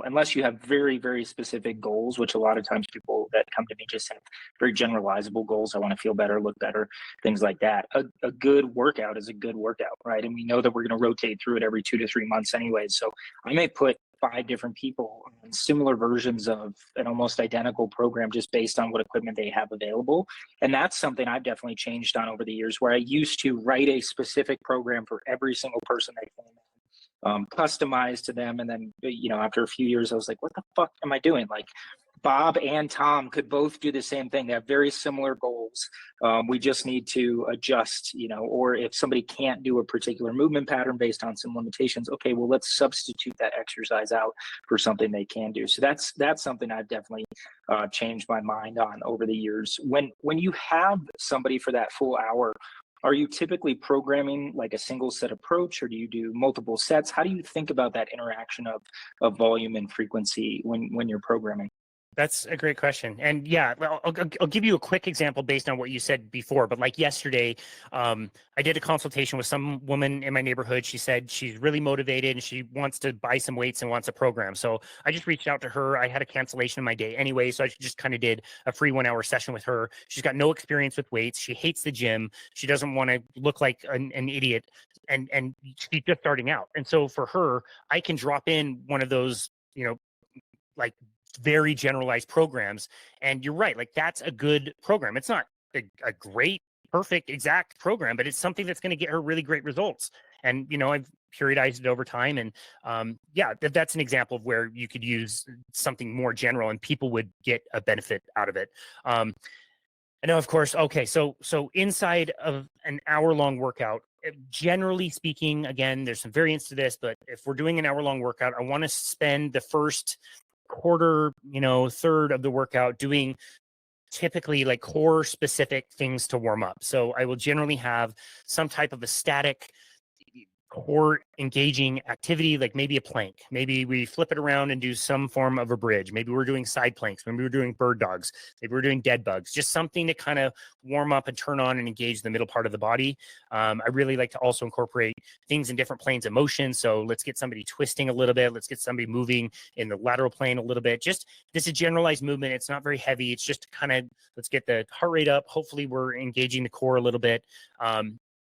unless you have very, very specific goals, which a lot of times people that come to me just have very generalizable goals. I want to feel better, look better, things like that. A good workout is a good workout, right? And we know that we're going to rotate through it every 2 to 3 months anyway. So I may put 5 different people on similar versions of an almost identical program just based on what equipment they have available. And that's something I've definitely changed on over the years, where I used to write a specific program for every single person that came in. Customized to them. And then, after a few years, I was like, what the fuck am I doing? Like, Bob and Tom could both do the same thing. They have very similar goals. We just need to adjust, or if somebody can't do a particular movement pattern based on some limitations, okay, well, let's substitute that exercise out for something they can do. So that's something I've definitely changed my mind on over the years. When you have somebody for that full hour, are you typically programming like a single set approach, or do you do multiple sets? How do you think about that interaction of volume and frequency when you're programming? That's a great question. And yeah, well, I'll give you a quick example based on what you said before. But like yesterday, I did a consultation with some woman in my neighborhood. She said she's really motivated and she wants to buy some weights and wants a program. So I just reached out to her. I had a cancellation in my day anyway, so I just kind of did a free 1 hour session with her. She's got no experience with weights. She hates the gym. She doesn't want to look like an idiot, and she's just starting out. And so for her, I can drop in one of those, like very generalized programs. And you're right, like that's a good program. It's not a great, perfect, exact program, but it's something that's going to get her really great results. And, I've periodized it over time. And that's an example of where you could use something more general and people would get a benefit out of it. And now, of course, okay, so inside of an hour-long workout, generally speaking, again, there's some variance to this, but if we're doing an hour-long workout, I want to spend the first quarter, third of the workout doing typically like core specific things to warm up. So I will generally have some type of a static core engaging activity, like maybe a plank. Maybe we flip it around and do some form of a bridge. Maybe we're doing side planks. Maybe we're doing bird dogs. Maybe we're doing dead bugs. Just something to kind of warm up and turn on and engage the middle part of the body. I really like to also incorporate things in different planes of motion. So let's get somebody twisting a little bit. Let's get somebody moving in the lateral plane a little bit. Just this is a generalized movement. It's not very heavy. It's just kind of, let's get the heart rate up. Hopefully we're engaging the core a little bit.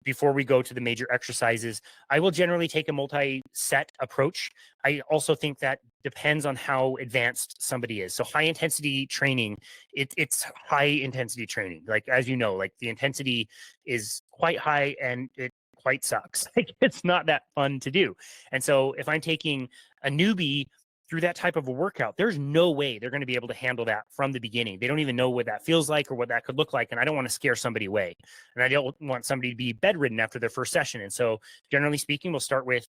Before we go to the major exercises, I will generally take a multi-set approach. I also think that depends on how advanced somebody is. So high intensity training, it's high intensity training. Like, as you know, like the intensity is quite high and it quite sucks. Like, it's not that fun to do. And so if I'm taking a newbie through that type of a workout, there's no way they're going to be able to handle that from the beginning. They don't even know what that feels like or what that could look like. And I don't want to scare somebody away. And I don't want somebody to be bedridden after their first session. And so generally speaking, we'll start with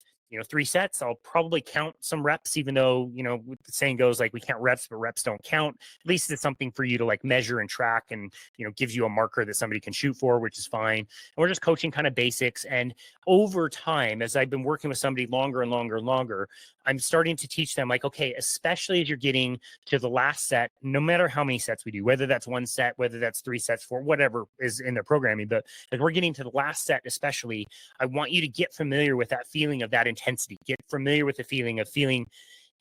3 sets, I'll probably count some reps, even though, the saying goes like we count reps, but reps don't count. At least it's something for you to like measure and track and, gives you a marker that somebody can shoot for, which is fine. And we're just coaching kind of basics. And over time, as I've been working with somebody longer and longer and longer, I'm starting to teach them like, okay, especially as you're getting to the last set, no matter how many sets we do, whether that's 1 set, whether that's 3 sets, 4, whatever is in their programming, but as we're getting to the last set, especially, I want you to get familiar with that feeling of that intensity, get familiar with the feeling of feeling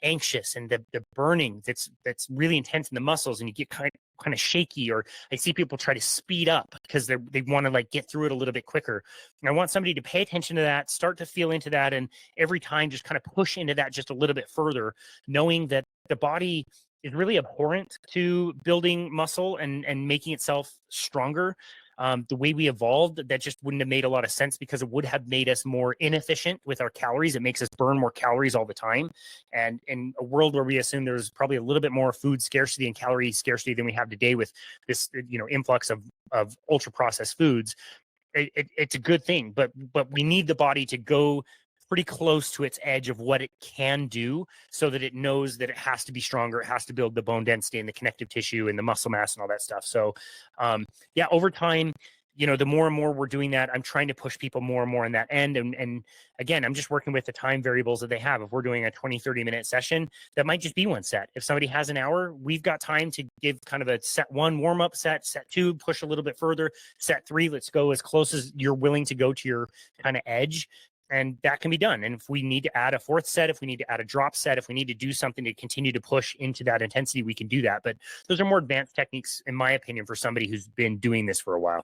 anxious and the burning that's really intense in the muscles, and you get kind of shaky, or I see people try to speed up because they want to like get through it a little bit quicker. And I want somebody to pay attention to that, start to feel into that, and every time just kind of push into that just a little bit further, knowing that the body is really abhorrent to building muscle and making itself stronger. The way we evolved, that just wouldn't have made a lot of sense, because it would have made us more inefficient with our calories. It makes us burn more calories all the time. And in a world where we assume there's probably a little bit more food scarcity and calorie scarcity than we have today with this, influx of ultra processed foods, it's a good thing. But we need the body to go pretty close to its edge of what it can do, so that it knows that it has to be stronger. It has to build the bone density and the connective tissue and the muscle mass and all that stuff. So over time, the more and more we're doing that, I'm trying to push people more and more on that end. And again, I'm just working with the time variables that they have. If we're doing a 20-30 minute session, that might just be 1 set. If somebody has an hour, we've got time to give kind of a set 1 warm-up, set 2, push a little bit further, set 3, let's go as close as you're willing to go to your kind of edge. And that can be done. And if we need to add a 4th set, if we need to add a drop set, if we need to do something to continue to push into that intensity, we can do that. But those are more advanced techniques, in my opinion, for somebody who's been doing this for a while,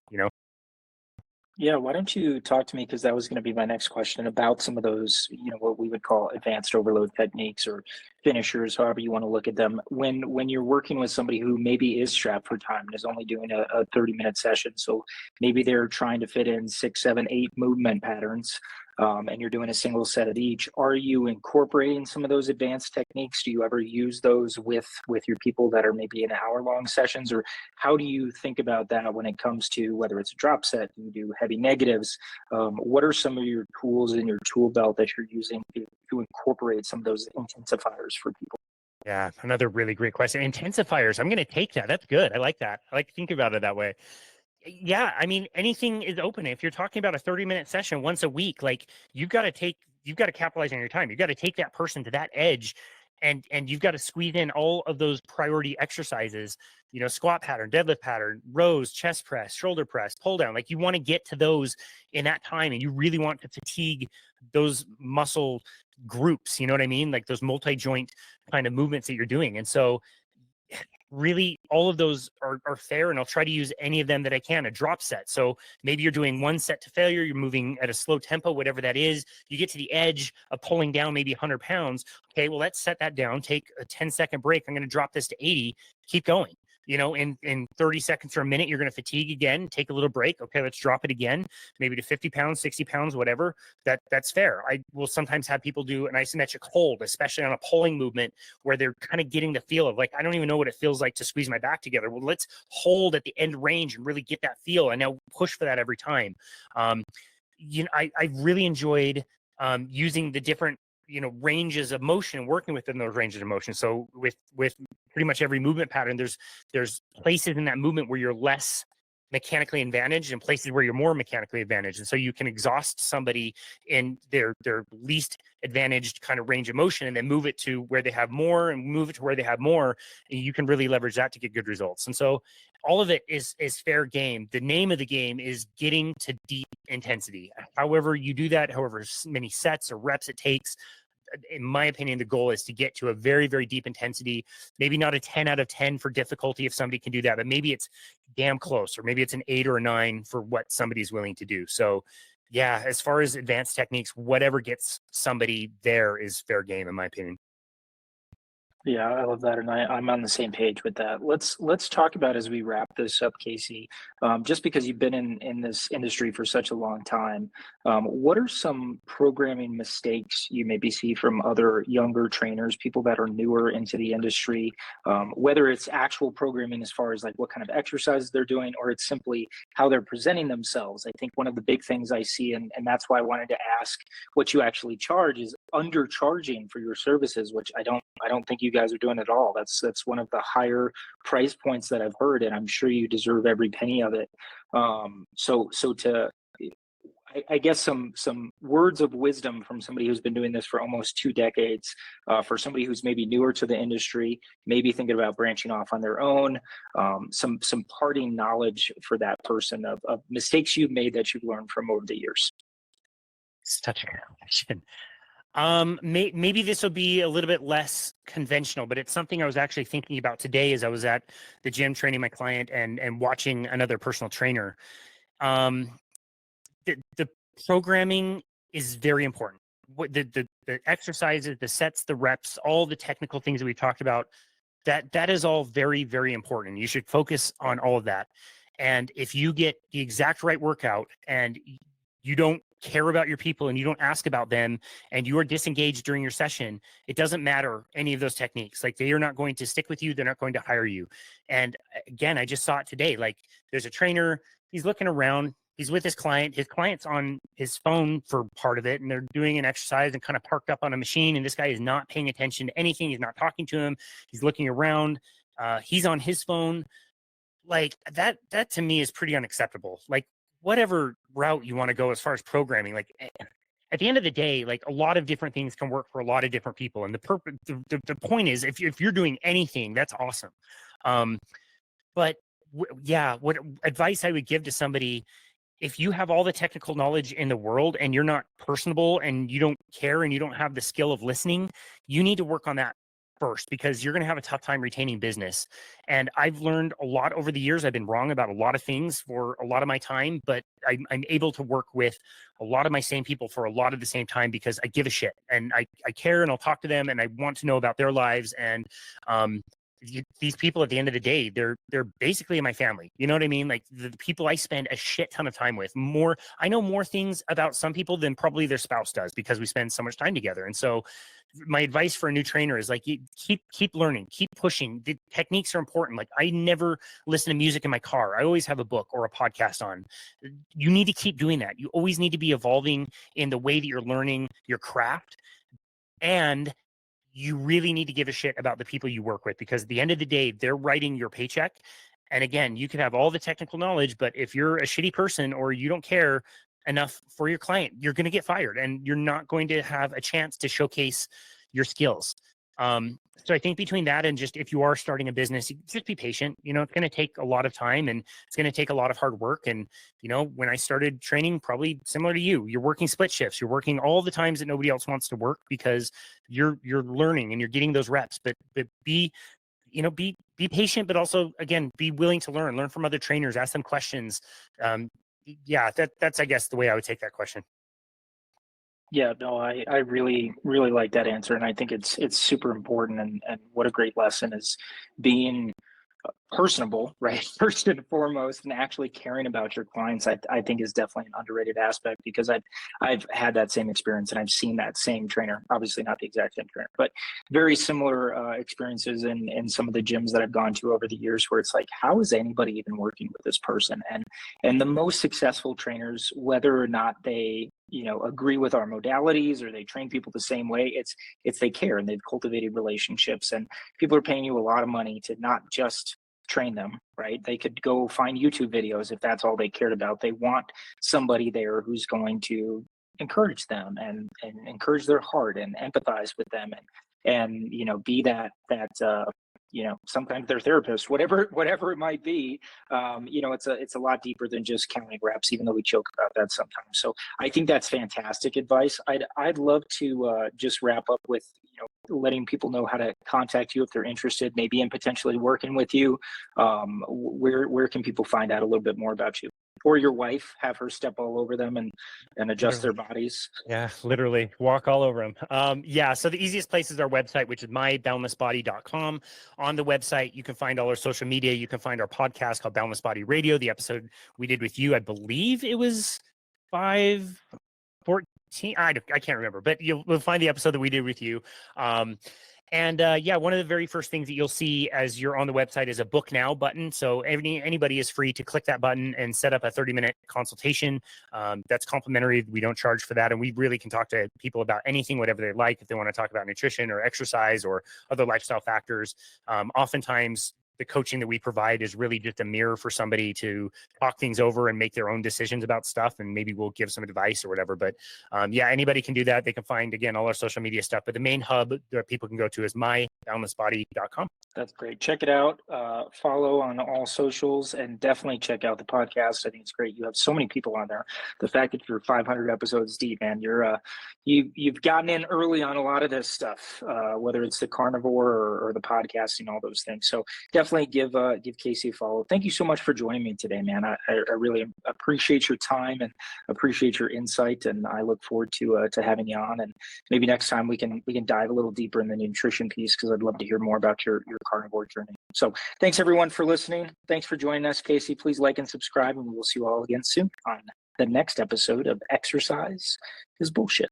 Yeah, why don't you talk to me, because that was going to be my next question, about some of those, what we would call advanced overload techniques or finishers, however you want to look at them. When you're working with somebody who maybe is strapped for time and is only doing a 30-minute session, so maybe they're trying to fit in 6, 7, 8 movement patterns, and you're doing a single set of each, are you incorporating some of those advanced techniques? Do you ever use those with your people that are maybe in hour-long sessions? Or how do you think about that when it comes to whether it's a drop set, you do heavy negatives? What are some of your tools in your tool belt that you're using to incorporate some of those intensifiers for people? Yeah, another really great question. Intensifiers, I'm going to take that. That's good. I like that. I like to think about it that way. Yeah, I mean, anything is open. If you're talking about a 30-minute session once a week, like you've got to capitalize on your time. You've got to take that person to that edge, and you've got to squeeze in all of those priority exercises, squat pattern, deadlift pattern, rows, chest press, shoulder press, pull down. Like you want to get to those in that time, and you really want to fatigue those muscle groups, you know what I mean? Like those multi-joint kind of movements that you're doing. And so really all of those are fair, and I'll try to use any of them that I can. A drop set, so maybe you're doing 1 set to failure, you're moving at a slow tempo, whatever that is, you get to the edge of pulling down maybe 100 pounds. Okay, well, let's set that down, take a 10-second break, I'm going to drop this to 80, keep going. In 30 seconds or a minute, you're going to fatigue again, take a little break. Okay, let's drop it again, maybe to 50 pounds, 60 pounds, whatever. That's fair. I will sometimes have people do an isometric hold, especially on a pulling movement where they're kind of getting the feel of like, I don't even know what it feels like to squeeze my back together. Well, let's hold at the end range and really get that feel, and now push for that every time. I really enjoyed using the different ranges of motion and working within those ranges of motion. So with pretty much every movement pattern, there's places in that movement where you're less mechanically advantaged and places where you're more mechanically advantaged. And so you can exhaust somebody in their least advantaged kind of range of motion, and then move it to where they have more, and move it to where they have more. And you can really leverage that to get good results. And so all of it is fair game. The name of the game is getting to deep intensity. However you do that, however many sets or reps it takes, in my opinion, the goal is to get to a very, very deep intensity. Maybe not a 10 out of 10 for difficulty if somebody can do that, but maybe it's damn close, or maybe it's an 8 or a 9 for what somebody's willing to do. So yeah, as far as advanced techniques, whatever gets somebody there is fair game, in my opinion. Yeah, I love that, and I'm on the same page with that. Let's talk about as we wrap this up, Casey. Just because you've been in this industry for such a long time, what are some programming mistakes you maybe see from other younger trainers, people that are newer into the industry? Whether it's actual programming as far as like what kind of exercises they're doing, or it's simply how they're presenting themselves. I think one of the big things I see, and that's why I wanted to ask what you actually charge, is undercharging for your services, which I don't think you guys are doing at all. That's one of the higher price points that I've heard, and I'm sure you deserve every penny of it. So to I guess some words of wisdom from somebody who's been doing this for almost 2 decades, for somebody who's maybe newer to the industry, maybe thinking about branching off on their own, some parting knowledge for that person of mistakes you've made that you've learned from over the years. Such a good question. Maybe this will be a little bit less conventional, but it's something I was actually thinking about today as I was at the gym training my client and watching another personal trainer. Um, the programming is very important. What the exercises, the sets, the reps, all the technical things that we talked about, that is all very, very important. You should focus on all of that. And if you get the exact right workout and you don't care about your people and you don't ask about them and you are disengaged during your session, it doesn't matter any of those techniques. Like, they are not going to stick with you. They're not going to hire you. And again, I just saw it today. Like, there's a trainer, he's looking around, he's with his client's on his phone for part of it, and they're doing an exercise and kind of parked up on a machine, and this guy is not paying attention to anything. He's not talking to him. He's looking around. He's on his phone. Like, that to me is pretty unacceptable. Like, whatever route you want to go as far as programming, like, at the end of the day, like, a lot of different things can work for a lot of different people. And the point is, if you're doing anything, that's awesome. But yeah, what advice I would give to somebody, if you have all the technical knowledge in the world and you're not personable and you don't care and you don't have the skill of listening, you need to work on that first, because you're going to have a tough time retaining business. And I've learned a lot over the years. I've been wrong about a lot of things for a lot of my time, but I'm able to work with a lot of my same people for a lot of the same time because I give a shit and I care, and I'll talk to them and I want to know about their lives. And these people, at the end of the day, they're basically my family. You know what I mean? Like, the people I spend a shit ton of time with, I know more things about some people than probably their spouse does, because we spend so much time together. And so my advice for a new trainer is, like, keep learning, keep pushing. The techniques are important. Like, I never listen to music in my car. I always have a book or a podcast on. You need to keep doing that. You always need to be evolving in the way that you're learning your craft. And you really need to give a shit about the people you work with, because at the end of the day, they're writing your paycheck. And again, you can have all the technical knowledge, but if you're a shitty person or you don't care enough for your client, you're going to get fired and you're not going to have a chance to showcase your skills. So I think between that and just, if you are starting a business, just be patient. You know, it's going to take a lot of time and it's going to take a lot of hard work. And, you know, when I started training, probably similar to you, you're working split shifts, you're working all the times that nobody else wants to work, because you're learning and you're getting those reps. But be patient, but also, again, be willing to learn from other trainers, ask them questions. Yeah, that's, I guess, the way I would take that question. Yeah, no, I really, really like that answer. And I think it's super important, and what a great lesson is being personable, right? First and foremost, and actually caring about your clients, I think is definitely an underrated aspect, because I've had that same experience and I've seen that same trainer, obviously not the exact same trainer, but very similar experiences in some of the gyms that I've gone to over the years, where it's like, how is anybody even working with this person? And the most successful trainers, whether or not they agree with our modalities or they train people the same way, it's they care and they've cultivated relationships, and people are paying you a lot of money to not just train them, right? They could go find YouTube videos if that's all they cared about. They want somebody there who's going to encourage them and encourage their heart and empathize with them and be that sometimes their therapist, whatever it might be. It's a lot deeper than just counting reps, even though we joke about that sometimes. So I think that's fantastic advice. I'd love to just wrap up with letting people know how to contact you if they're interested, maybe in potentially working with you. Where can people find out a little bit more about you? or your wife, have her step all over them and adjust their bodies. Yeah, literally walk all over them. Yeah, so the easiest place is our website, which is myboundlessbody.com. On the website, you can find all our social media. You can find our podcast called Boundless Body Radio. The episode we did with you, I believe it was 514. I can't remember, but we'll find the episode that we did with you. Yeah, one of the very first things that you'll see as you're on the website is a book now button. So anybody is free to click that button and set up a 30-minute consultation. That's complimentary. We don't charge for that. And we really can talk to people about anything, whatever they like. If they want to talk about nutrition or exercise or other lifestyle factors, oftentimes the coaching that we provide is really just a mirror for somebody to talk things over and make their own decisions about stuff. And maybe we'll give some advice or whatever. But yeah, anybody can do that. They can find, again, all our social media stuff. But the main hub that people can go to is myboundlessbody.com. That's great. Check it out. Follow on all socials, and definitely check out the podcast. I think it's great. You have so many people on there. The fact that you're 500 episodes deep, man, you've gotten in early on a lot of this stuff, whether it's the carnivore or the podcasting, all those things. So definitely give Casey a follow. Thank you so much for joining me today, man. I really appreciate your time and appreciate your insight, and I look forward to having you on. And maybe next time we can dive a little deeper in the nutrition piece, because I'd love to hear more about your carnivore journey. So thanks everyone for listening. Thanks for joining us, Casey. Please like and subscribe, and we'll see you all again soon on the next episode of Exercise is Bullshit.